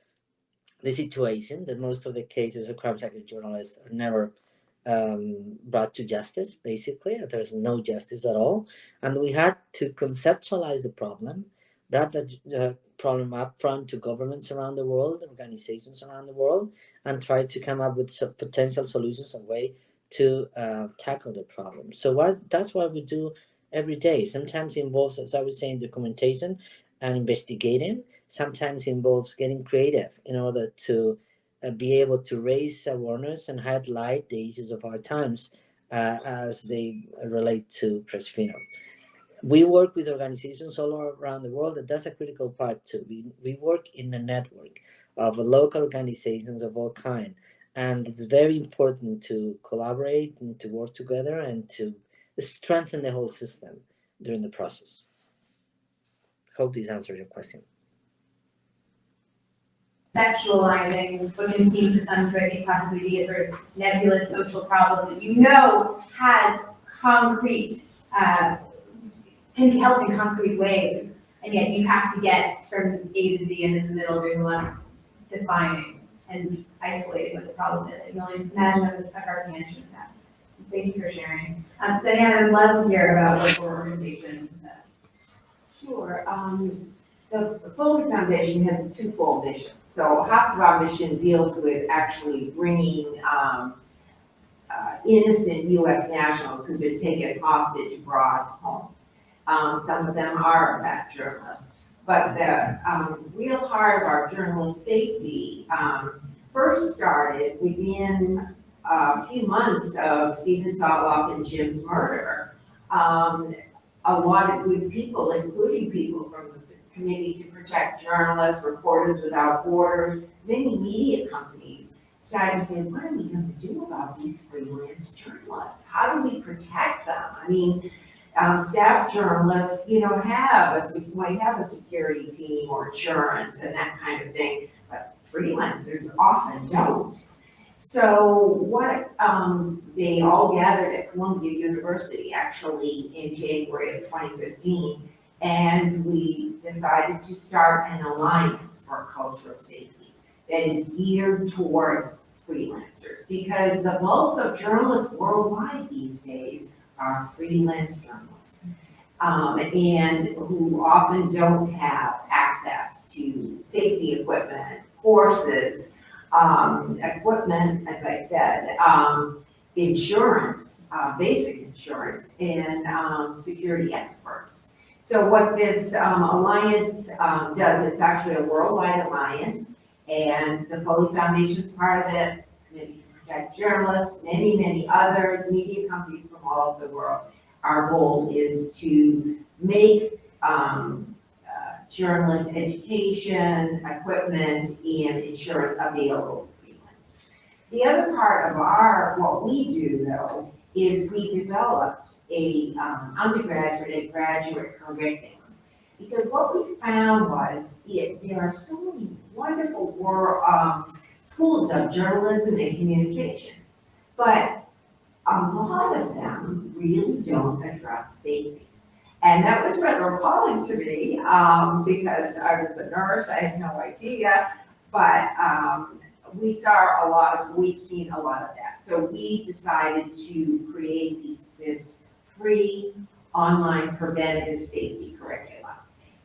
the situation that most of the cases of crimes against journalists are never brought to justice, basically. There's no justice at all. And we had to conceptualize the problem, brought the problem up front to governments around the world, organizations around the world, and tried to come up with some potential solutions and way to tackle the problem. So that's what we do every day. Sometimes it involves, as I was saying, documentation and investigating. Sometimes it involves getting creative in order to be able to raise awareness and highlight the issues of our times as they relate to press freedom. We work with organizations all around the world, and that's a critical part too. We work in a network of local organizations of all kind, and it's very important to collaborate and to work together and to strengthen the whole system during the process. Hope this answers your question. Sexualizing what can seem to some to, I think, possibly be a sort of nebulous social problem that you know has concrete, can be helped in concrete ways, and yet you have to get from A to Z, and in the middle there's a lot of defining and isolating what the problem is. I can only imagine that was a gargantuan task. Thank you for sharing. Diane, I would love to hear about what your organization does. Sure. The Foley Foundation has a twofold mission. So half of our mission deals with actually bringing innocent U.S. nationals who've been taken hostage abroad home. Some of them are, in fact, journalists. But the real heart of our journalist safety first started within a few months of Stephen Sotloff and Jim's murder. A lot of good people, including people from the Committee to Protect Journalists, Reporters Without Borders, many media companies started to say, what are we going to do about these freelance journalists? How do we protect them? I mean, staff journalists, might have a security team or insurance and that kind of thing, but freelancers often don't. So what they all gathered at Columbia University actually in January of 2015, and we decided to start an alliance for culture of safety that is geared towards freelancers, because the bulk of journalists worldwide these days are freelance journalists, and who often don't have access to safety equipment, courses, equipment, as I said, insurance, basic insurance, and security experts. So what this alliance does, it's actually a worldwide alliance, and the Foley Foundation is part of it, Committee to Protect Journalists, many, many others, media companies from all over the world. Our goal is to make journalist education, equipment, and insurance available for freelancers. The other part of what we do though, is we developed a undergraduate and graduate curriculum. Because what we found was there are so many wonderful schools of journalism and communication, but a lot of them really don't address safety. And that was rather appalling to me because I was a nurse, I had no idea, but we've seen a lot of that. So we decided to create this free online preventative safety curriculum.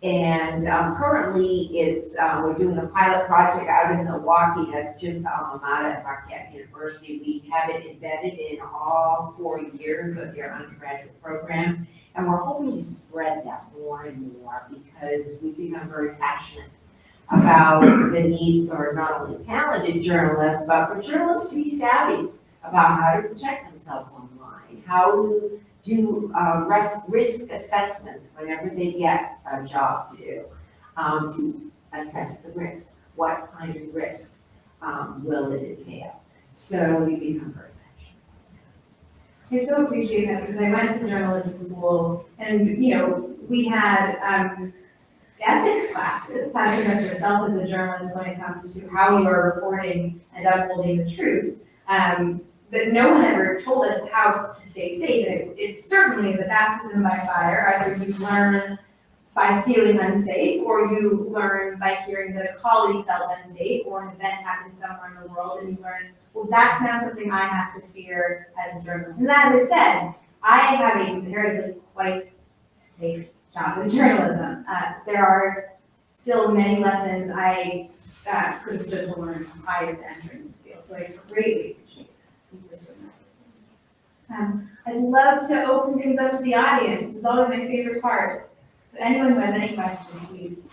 And currently we're doing a pilot project out in Milwaukee. That's Jim's alma mater at Marquette University. We have it embedded in all 4 years of their undergraduate program. And we're hoping to spread that more and more because we've become very passionate about the need for not only talented journalists, but for journalists to be savvy about how to protect themselves online, how to do risk assessments whenever they get a job to do, to assess the risk. What kind of risk will it entail? So we become very I so appreciate that because I went to journalism school and, we had ethics classes, how to conduct yourself as a journalist when it comes to how you are reporting and upholding the truth. But no one ever told us how to stay safe. And it certainly is a baptism by fire. Either you learn by feeling unsafe, or you learn by hearing that a colleague felt unsafe, or an event happened somewhere in the world, and you learn, well, that's not something I have to fear as a journalist. And as I said, I have a comparatively quite safe job in journalism. There are still many lessons I could have stood to learn prior to entering this field, so I greatly appreciate that. I'd love to open things up to the audience. This is always my favorite part. So anyone who has any questions, please.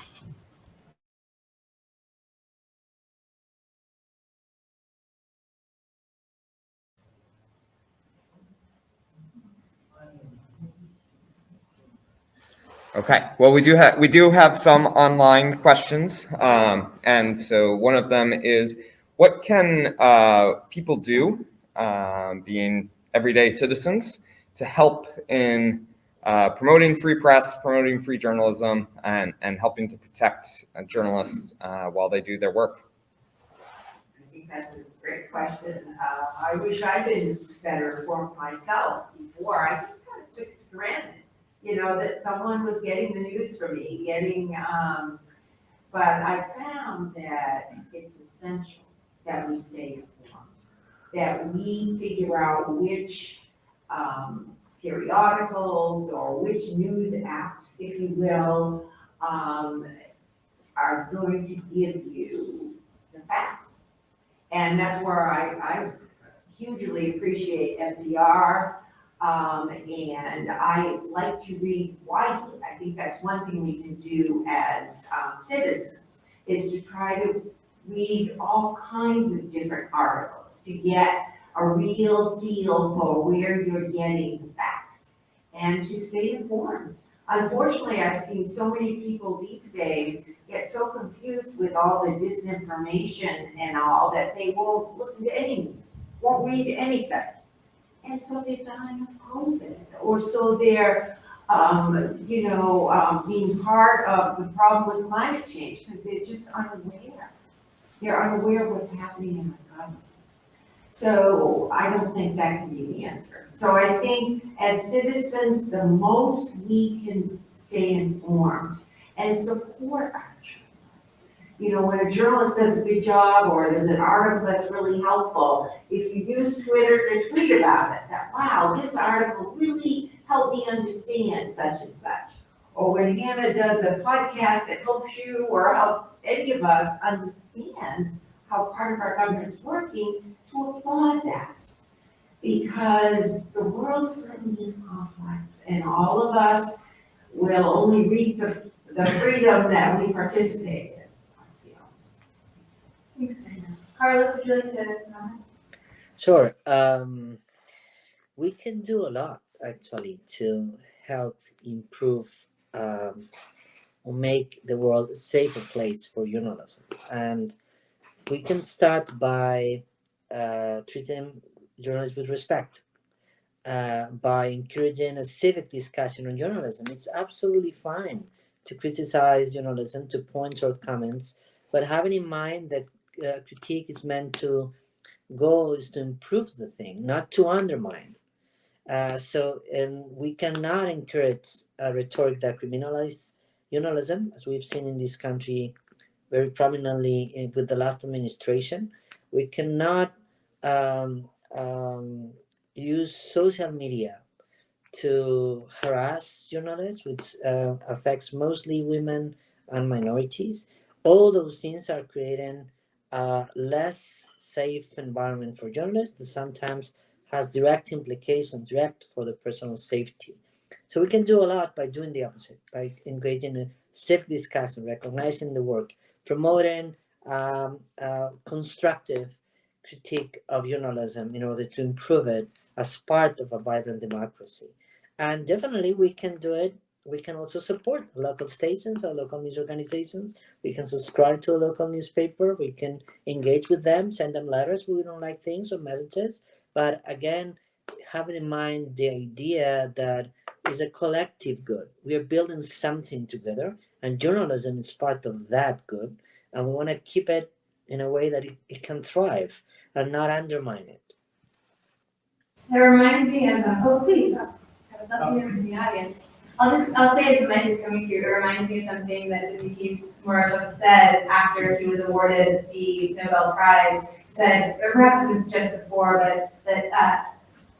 Okay, well, we do have some online questions. And so one of them is, what can people do, being everyday citizens, to help in promoting free press, promoting free journalism, and helping to protect journalists while they do their work? I think that's a great question. I wish I'd been better informed myself before. I just kind of took it for granted, that someone was getting the news for me, but I found that it's essential that we stay informed, that we figure out which periodicals or which news apps, if you will, are going to give you the facts. And that's where I hugely appreciate NPR, and I like to read widely. I think that's one thing we can do as citizens, is to try to read all kinds of different articles to get a real feel for where you're getting the facts and to stay informed. Unfortunately, I've seen so many people these days get so confused with all the disinformation and all that they won't listen to any news, won't read anything. And so they're dying of COVID, or so they're, being part of the problem with climate change because they're just unaware. They're unaware of what's happening in our government. So I don't think that can be the answer. So I think as citizens, the most we can stay informed and support our journalists. When a journalist does a good job or there's an article that's really helpful, if you use Twitter to tweet about it, that, wow, this article really helped me understand such and such. Or when Hannah does a podcast that helps you or helps any of us understand how part of our government's working, to applaud that. Because the world certainly is complex and all of us will only reap the freedom that we participate in, I feel. Thanks, Serna. Carlos, would you like to comment? Sure. We can do a lot actually to help improve or make the world a safer place for journalism. And we can start by treating journalists with respect, by encouraging a civic discussion on journalism. It's absolutely fine to criticize journalism, to point shortcomings, but having in mind that critique is meant to, goal is to improve the thing, not to undermine. And we cannot encourage a rhetoric that criminalizes journalism, as we've seen in this country very prominently with the last administration. We cannot use social media to harass journalists, which affects mostly women and minorities. All those things are creating a less safe environment for journalists that sometimes has direct implications, direct for the personal safety. So we can do a lot by doing the opposite, by engaging in civic discussion, recognizing the work, promoting constructive critique of journalism in order to improve it as part of a vibrant democracy. And definitely we can do it. We can also support local stations or local news organizations. We can subscribe to a local newspaper. We can engage with them, send them letters when we don't like things or messages. But again, having in mind the idea that it's a collective good. We are building something together, and journalism is part of that good. And we want to keep it in a way that it can thrive and not undermine it. That reminds me of, please, I would love to hear from the audience. I'll say as the mic is coming through, it reminds me of something that Dmitry Muratov said after he was awarded the Nobel Prize. Said, or perhaps it was just before, but that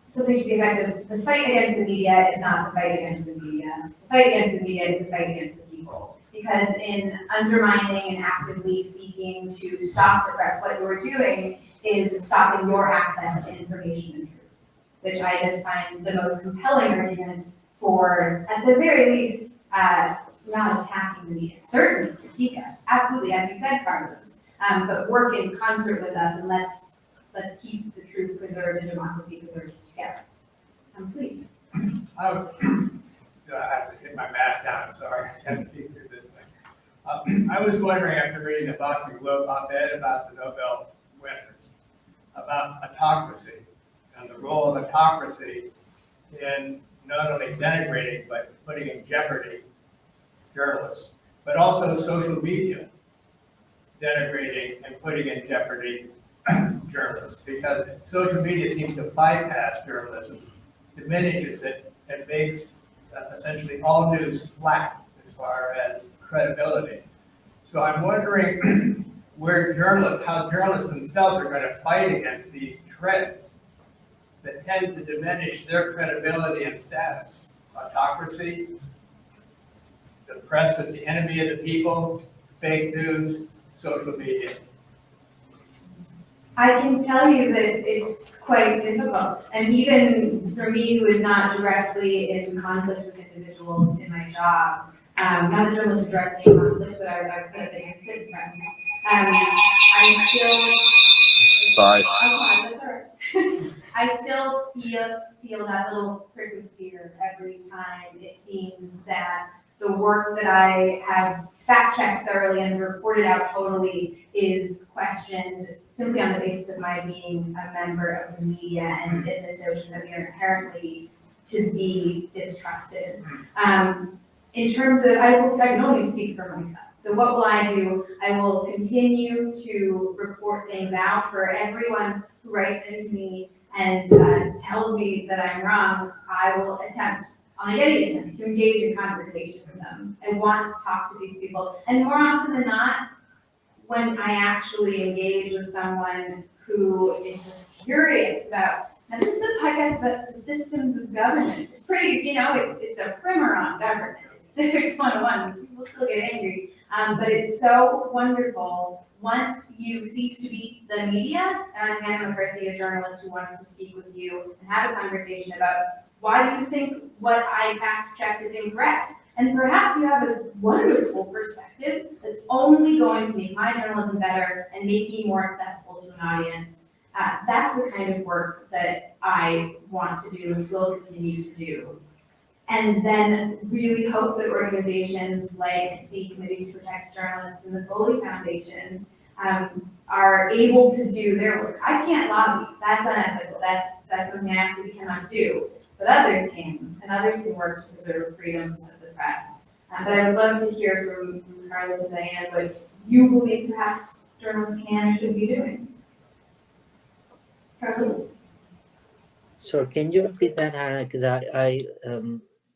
something to the effect of, the fight against the media is not the fight against the media. The fight against the media is the fight against the people. Because in undermining and actively seeking to stop the press, what you are doing is stopping your access to information and truth, which I just find the most compelling argument for, at the very least, not attacking the media. Certainly critique us, absolutely, as you said, Carlos, but work in concert with us and let's keep the truth preserved and democracy preserved together. Please. I have to take my mask down, I'm sorry, I can't speak through this thing. I was wondering, after reading the Boston Globe op-ed about the Nobel winners, about autocracy and the role of autocracy in not only denigrating, but putting in jeopardy journalists, but also social media denigrating and putting in jeopardy journalists, because social media seems to bypass journalism, diminishes it, and makes essentially all news flat as far as credibility. So I'm wondering how journalists themselves are going to fight against these trends that tend to diminish their credibility and status. Autocracy, the press as the enemy of the people, fake news, social media. I can tell you that it's quite difficult. And even for me, who is not directly in conflict with individuals in my job, not that journalists are directly in conflict, but I put it against it. I still. Sorry. Oh, that's all right. I still feel that little prick of fear every time it seems that the work that I have fact-checked thoroughly and reported out totally is questioned simply on the basis of my being a member of the media and in this notion that we are inherently to be distrusted. In terms of, I can only speak for myself. So what will I do? I will continue to report things out for everyone who writes into me and tells me that I'm wrong. I will attempt on any attempt to engage in conversation with them. I want to talk to these people. And more often than not, when I actually engage with someone who is curious about, now this is a podcast about the systems of government. It's pretty, it's a primer on government. It's civics 101. People still get angry. But it's so wonderful once you cease to be the media, and I'm Hannah McCarthy, a journalist who wants to speak with you and have a conversation about why do you think what I fact-checked is incorrect? And perhaps you have a wonderful perspective that's only going to make my journalism better and make me more accessible to an audience. That's the kind of work that I want to do and will continue to do. And then really hope that organizations like the Committee to Protect Journalists and the Foley Foundation are able to do their work. I can't lobby. That's unethical. That's something I actively cannot do. But others can, and others can work to preserve freedoms of the press. But I would love to hear from Carlos and Diane what you believe perhaps journalists can or should be doing. Carlos? So can you repeat that, Hannah? Because I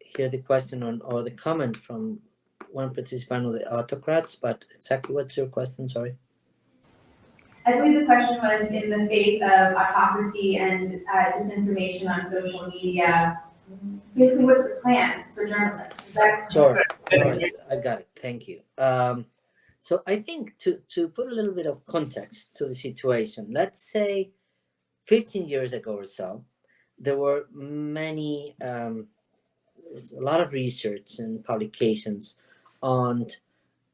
hear the question or the comment from one participant of the autocrats, but exactly what's your question? Sorry. I believe the question was, in the face of autocracy and disinformation on social media, basically what's the plan for journalists? Sorry, I got it. Thank you. So I think to put a little bit of context to the situation, let's say 15 years ago or so, there were many, there's a lot of research and publications on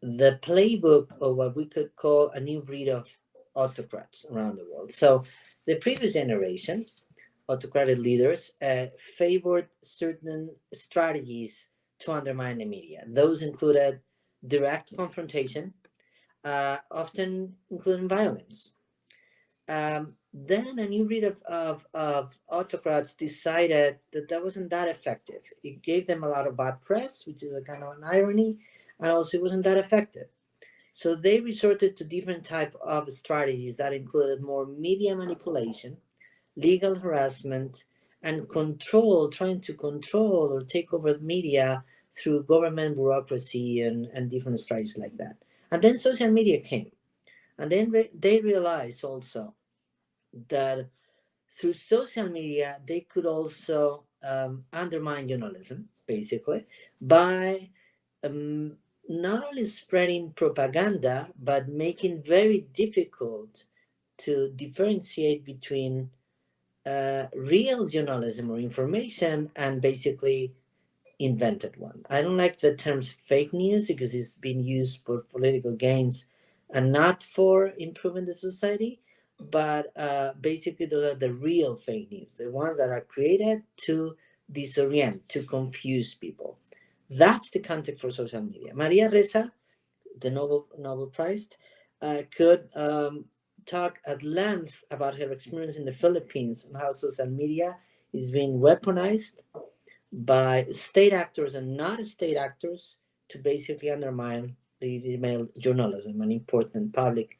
the playbook of what we could call a new breed of autocrats around the world. So the previous generation, autocratic leaders, favored certain strategies to undermine the media. Those included direct confrontation, often including violence. Then a new breed of autocrats decided that wasn't that effective. It gave them a lot of bad press, which is a kind of an irony, and also it wasn't that effective. So they resorted to different type of strategies that included more media manipulation, legal harassment, and control, trying to control or take over the media through government bureaucracy and different strategies like that. And then social media came. And then they realized also that through social media, they could also undermine journalism, basically, by not only spreading propaganda, but making very difficult to differentiate between real journalism or information and basically invented one. I don't like the terms fake news because it's been used for political gains and not for improving the society. But basically, those are the real fake news, the ones that are created to disorient, to confuse people. That's the context for social media. Maria Ressa, the Nobel Prize, could talk at length about her experience in the Philippines and how social media is being weaponized by state actors and not state actors to basically undermine the email journalism and important public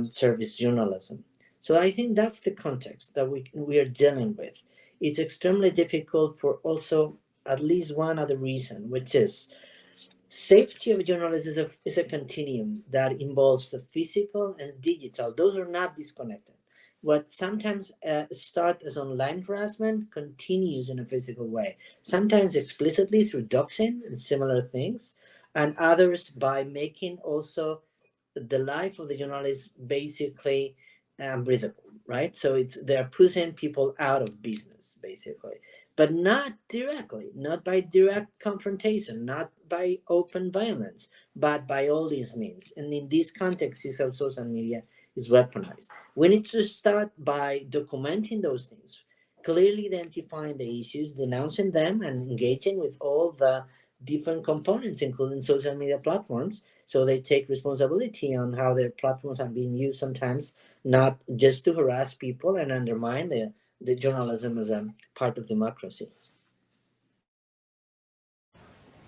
service journalism. So I think that's the context that we are dealing with. It's extremely difficult for also at least one other reason, which is safety of journalism is a continuum that involves the physical and digital. Those are not disconnected. What sometimes starts as online harassment continues in a physical way, sometimes explicitly through doxing and similar things, and others by making also the life of the journalist basically breathable, right? So they're pushing people out of business, basically, but not directly, not by direct confrontation, not by open violence, but by all these means. And in this context, is how social media is weaponized. We need to start by documenting those things, clearly identifying the issues, denouncing them, and engaging with all the different components, including social media platforms, so they take responsibility on how their platforms are being used sometimes, not just to harass people and undermine the journalism as a part of democracy.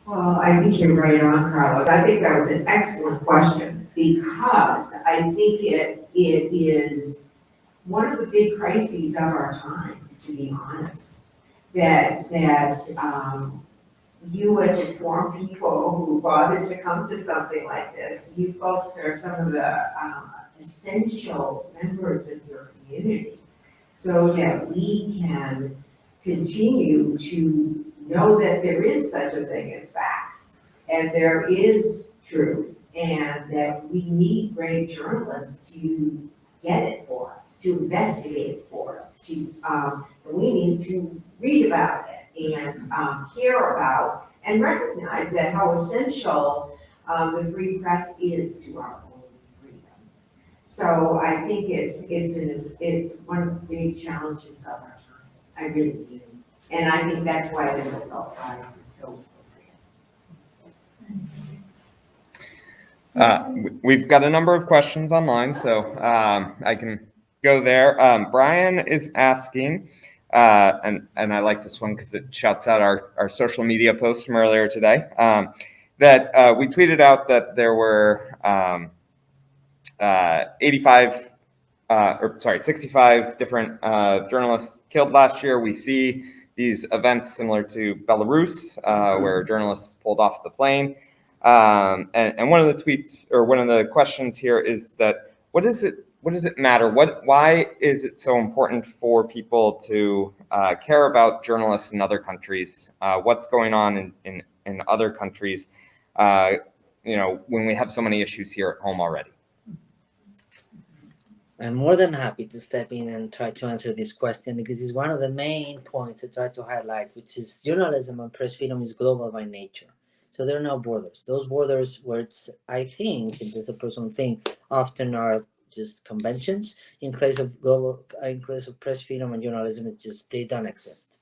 Well, I think you're right on, Carlos. I think that was an excellent question because I think it is one of the big crises of our time, to be honest, that you as informed people who bothered to come to something like this, you folks are some of the essential members of your community so that we can continue to know that there is such a thing as facts and there is truth and that we need great journalists to get it for us, to investigate it for us, we need to read about it and care about and recognize that how essential the free press is to our own freedom. So I think it's one of the big challenges of our time. I really do. And I think that's why the Nobel Prize is so appropriate. We've got a number of questions online, so I can go there. Brian is asking, and I like this one because it shouts out our social media post from earlier today, that we tweeted out that there were 65 different journalists killed last year. We see these events similar to Belarus, where journalists pulled off the plane. And one of the tweets or one of the questions here is that what does it matter? Why is it so important for people to care about journalists in other countries? What's going on in other countries? When we have so many issues here at home already. I'm more than happy to step in and try to answer this question because it's one of the main points I try to highlight, which is journalism and press freedom is global by nature. So there are no borders. Those borders where I think, it is a personal thing, often are just conventions. In case of press freedom and journalism, they don't exist.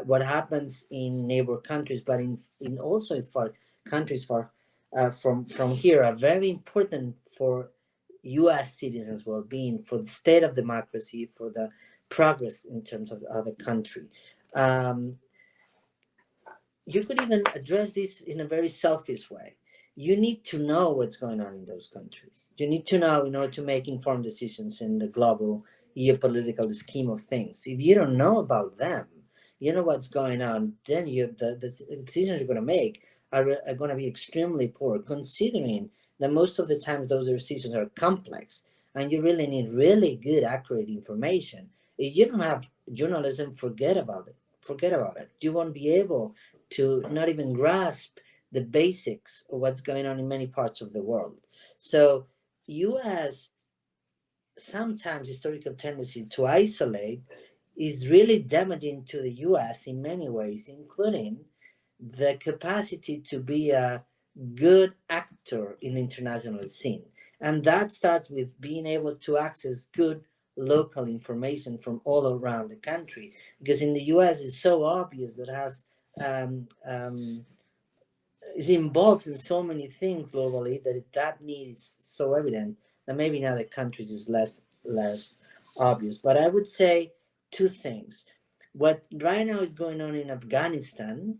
What happens in neighbor countries, but in also for countries far from here, are very important for U.S. citizens' well-being, for the state of democracy, for the progress in terms of other country. You could even address this in a very selfish way. You need to know what's going on in those countries. You need to know in order to make informed decisions in the global geopolitical scheme of things. If you don't know about them, you know what's going on, then the decisions you're going to make are going to be extremely poor, considering that most of the times those decisions are complex and you really need really good, accurate information. If you don't have journalism, forget about it. You won't be able to not even grasp the basics of what's going on in many parts of the world. So U.S. sometimes historical tendency to isolate is really damaging to the U.S. in many ways, including the capacity to be a good actor in the international scene. And that starts with being able to access good local information from all around the country. Because in the US, it's so obvious that it has is involved in so many things globally that need is so evident that maybe in other countries is less obvious. But I would say two things. What right now is going on in Afghanistan,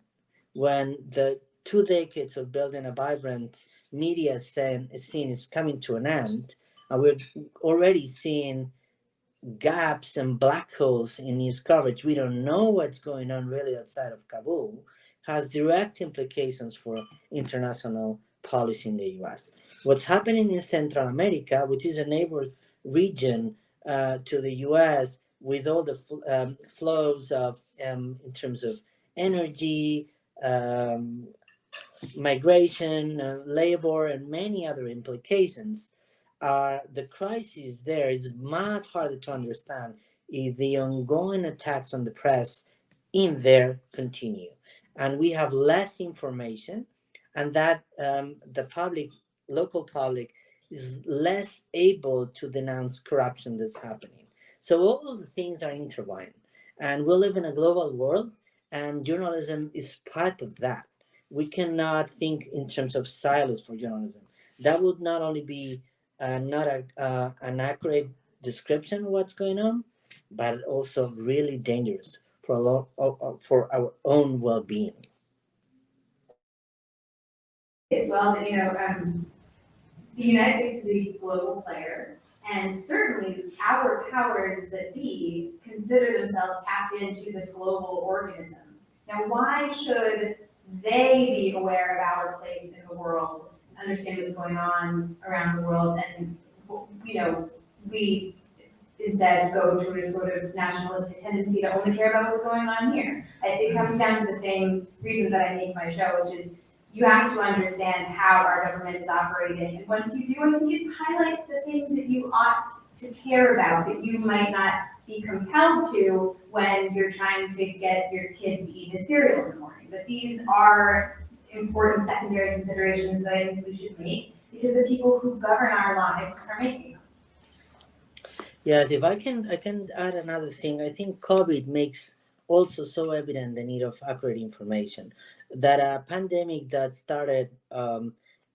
when the 2 decades of building a vibrant media scene is coming to an end, and we're already seeing gaps and black holes in news coverage. We don't know what's going on really outside of Kabul, has direct implications for international policy in the US. What's happening in Central America, which is a neighbor region to the US, with all the flows of, in terms of energy, migration, labor, and many other implications, the crisis there is much harder to understand if the ongoing attacks on the press in there continue. And we have less information, and that the public, local public, is less able to denounce corruption that's happening. So all of the things are intertwined. And we live in a global world, and journalism is part of that. We cannot think in terms of silos for journalism. That would not only be not an accurate description of what's going on, but also really dangerous for our own well-being. As well, you know, the United States is a global player, and certainly our powers that be consider themselves tapped into this global organism. Now, why should they be aware of our place in the world, understand what's going on around the world, and, you know, we instead go to a sort of nationalistic tendency to only care about what's going on here? It comes down to the same reason that I make my show, which is you have to understand how our government is operating. And once you do, I think it highlights the things that you ought to care about that you might not be compelled to when you're trying to get your kid to eat his cereal in the morning. But these are important secondary considerations that I think we should make because the people who govern our lives are making them. Yes, if I can add another thing. I think COVID makes also so evident the need of accurate information. That a pandemic that started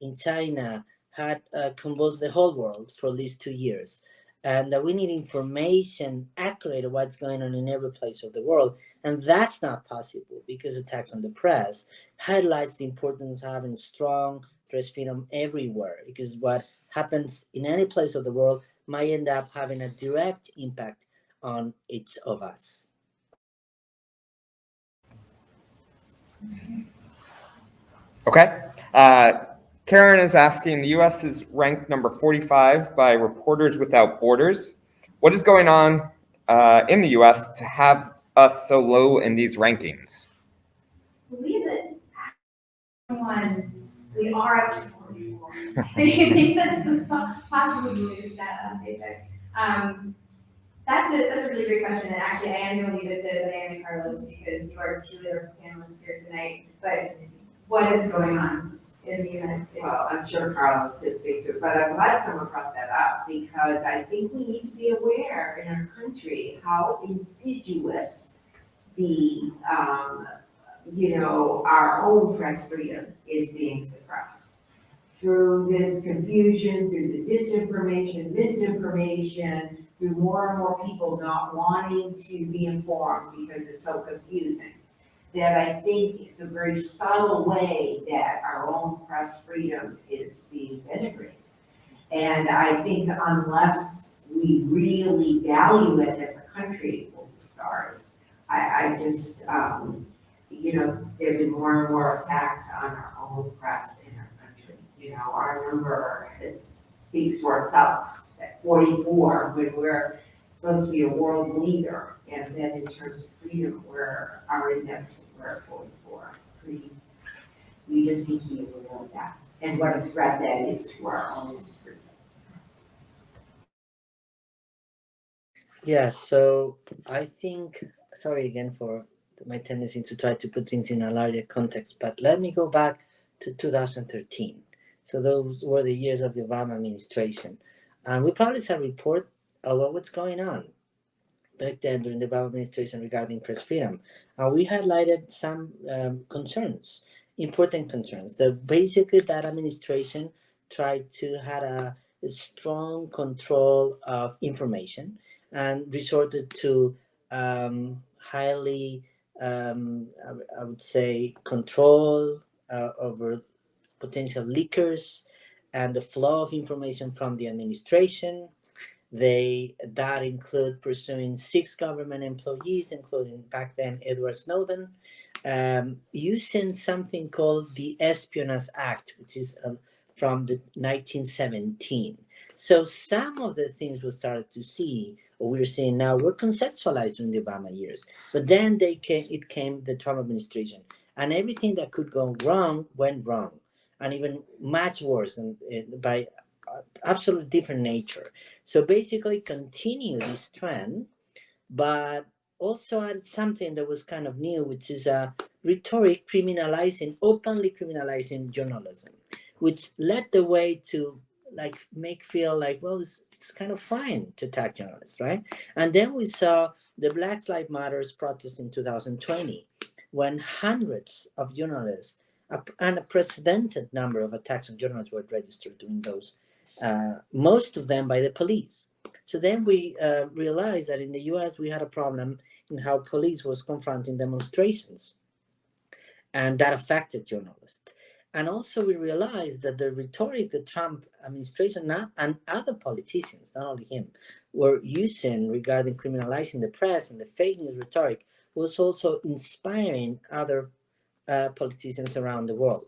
in China had convulsed the whole world for at least 2 years. And that we need information accurate of what's going on in every place of the world. And that's not possible because attacks on the press highlights the importance of having strong press freedom everywhere. Because what happens in any place of the world might end up having a direct impact on each of us. Okay. Karen is asking, the U.S. is ranked number 45 by Reporters Without Borders. What is going on in the U.S. to have us so low in these rankings? I believe that we are up to 44. I think that's the possible new stat on stage. That's a really great question, and actually I am going to leave it to Diane and Carlos because you are truly our panelists here tonight. But what is going on in the United States? Well, I'm sure Carlos could speak to it, but I'm glad someone brought that up because I think we need to be aware in our country how insidious the, our own press freedom is being suppressed. Through this confusion, through the disinformation, misinformation, through more and more people not wanting to be informed because it's so confusing, that I think it's a very subtle way that our own press freedom is being denigrated. And I think unless we really value it as a country, we'll be sorry. I just, there have been more and more attacks on our own press in our country. Our number speaks for itself. At 44, when we're supposed to be a world leader, and then in terms of freedom, our index, we're at 44. We just need to be aware of that, and what a threat that is to our own freedom. Yeah, so I think, sorry again for my tendency to try to put things in a larger context, but let me go back to 2013. So those were the years of the Obama administration. And we published a report about what's going on back then during the Obama administration regarding press freedom. We highlighted some concerns important concerns. Basically, that administration tried to have a strong control of information and resorted to highly, I would say, control over potential leakers and the flow of information from the administration. That include pursuing 6 government employees, including back then Edward Snowden, using something called the Espionage Act, which is from the 1917. So some of the things we started to see, or we're seeing now, were conceptualized in the Obama years. But then it came the Trump administration, and everything that could go wrong went wrong, and even much worse, and by absolutely different nature. So basically continue this trend, but also added something that was kind of new, which is a rhetoric openly criminalizing journalism, which led the way to make feel like, well, it's kind of fine to attack journalists, right? And then we saw the Black Lives Matters protest in 2020, when hundreds of journalists, an unprecedented number of attacks on journalists were registered during those, most of them by the police. So then we realized that in the US we had a problem in how police was confronting demonstrations, and that affected journalists. And also we realized that the rhetoric the Trump administration and other politicians, not only him, were using regarding criminalizing the press and the fake news rhetoric was also inspiring other politicians around the world.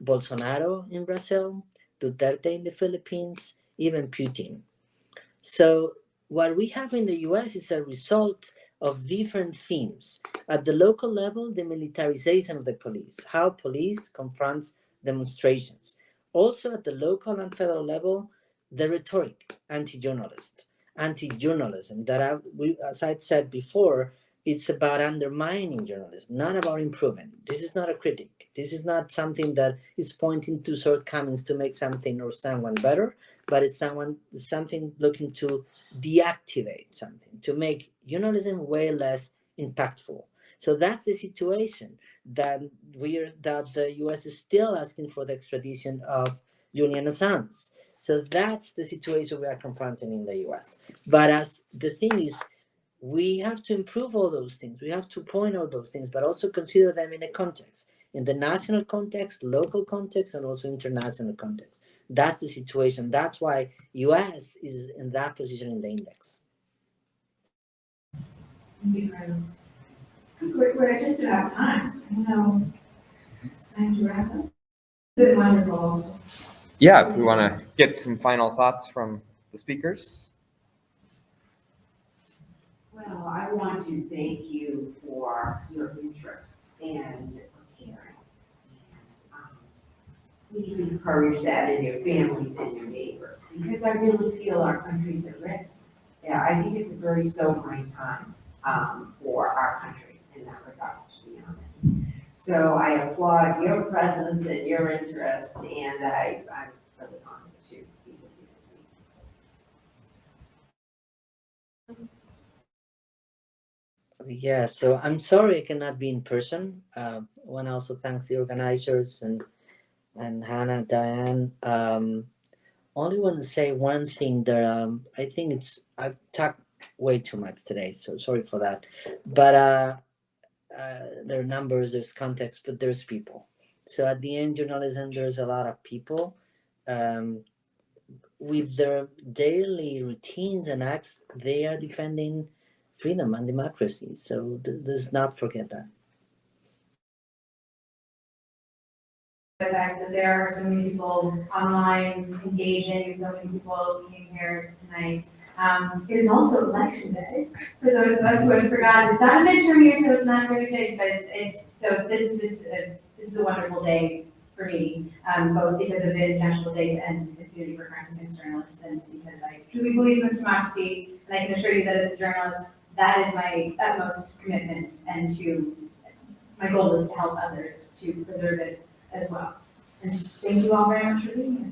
Bolsonaro in Brazil, Duterte in the Philippines, even Putin. So what we have in the US is a result of different themes. At the local level, the militarization of the police, how police confronts demonstrations. Also at the local and federal level, the rhetoric, anti-journalism, that as I said before, it's about undermining journalism, not about improving. This is not a critic. This is not something that is pointing to shortcomings to make something or someone better, but it's something looking to deactivate something, to make journalism way less impactful. So that's the situation that the US is still asking for the extradition of Julian Assange. So that's the situation we are confronting in the US. But as the thing is, we have to improve all those things. We have to point out those things, but also consider them in a context, in the national context, local context, and also international context. That's the situation. That's why US is in that position in the index. We're just about time. I know it's time to wrap up. It's been wonderful. Yeah, if we want to get some final thoughts from the speakers. Well, I want to thank you for your interest and for caring. And please encourage that in your families and your neighbors, because I really feel our country's at risk. Yeah, I think it's a very sobering time for our country in that regard, to be honest. So I applaud your presence and your interest, and I'm really honored to be with you this evening. Yeah, so I'm sorry I cannot be in person. I want to also thank the organizers and Hannah, Diane. Only want to say one thing that I think I've talked way too much today, so sorry for that. But there are numbers, there's context, but there's people. So at the end, journalism, there's a lot of people with their daily routines and acts. They are defending freedom and democracy. So let's not forget that. The fact that there are so many people online engaging, so many people being here tonight. It is also election day for those of us who have forgotten. It's not a midterm year, so it's not very big, but this is a wonderful day for me, both because of the International Day to End Impunity for Crimes Against Journalists, and because I truly believe in this democracy, and I can assure you that as a journalist, that is my utmost commitment, and my goal is to help others to preserve it as well. And thank you all very much for being here.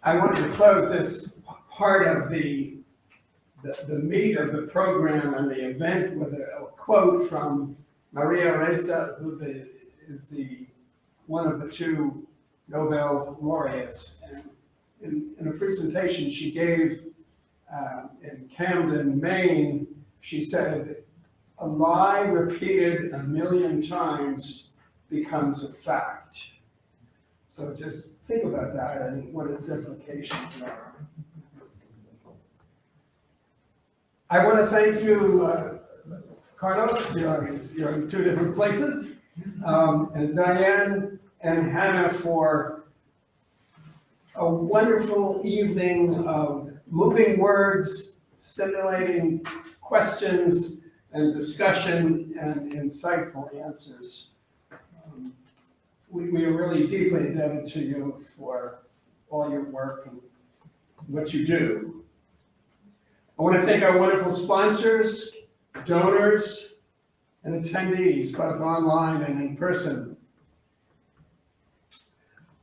I want to close this part of the meat of the program and the event with a quote from Maria Ressa, who is one of the two Nobel laureates. And in a presentation she gave in Camden, Maine, she said, "A lie repeated 1,000,000 times becomes a fact." So just think about that and what its implications are. I want to thank you, Carlos, you're in two different places, and Diane and Hannah for a wonderful evening of moving words, stimulating questions and discussion and insightful answers. We are really deeply indebted to you for all your work and what you do. I want to thank our wonderful sponsors, donors, and attendees, both online and in person.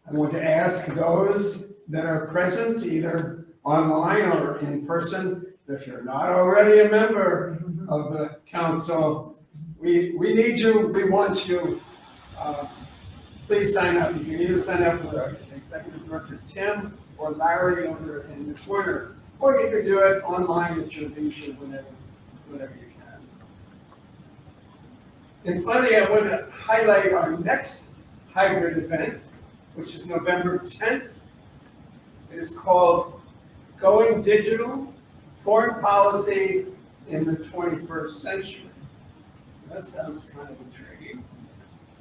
I want to ask those that are present, either online or in person, if you're not already a member of the council, we need you, we want you. Please sign up. You can either sign up with our Executive Director Tim or Larry over in the corner, or you can do it online at your leisure whenever you can. And finally, I want to highlight our next hybrid event, which is November 10th. It is called Going Digital, Foreign Policy in the 21st Century. That sounds kind of intriguing.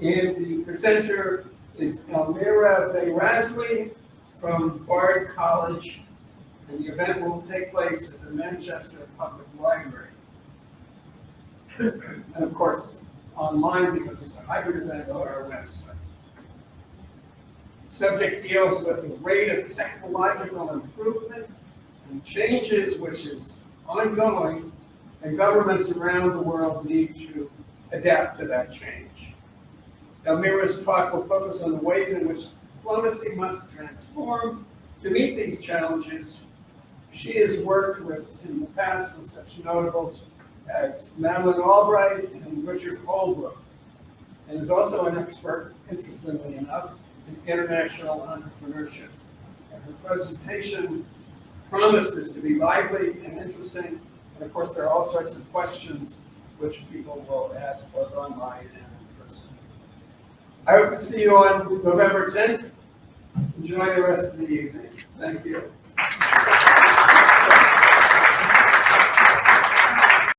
And the presenter is Elmira Bayrasley from Bard College, and the event will take place at the Manchester Public Library. And of course, online because it's a hybrid event on our website. The subject deals with the rate of technological improvement and changes which is ongoing, and governments around the world need to adapt to that change. Elmira's talk will focus on the ways in which diplomacy must transform to meet these challenges. She has worked in the past with such notables as Madeleine Albright and Richard Holbrooke, and is also an expert, interestingly enough, in international entrepreneurship. And her presentation promises to be lively and interesting, and of course there are all sorts of questions which people will ask both online and in person. I hope to see you on November 10th. Enjoy the rest of the evening. Thank you.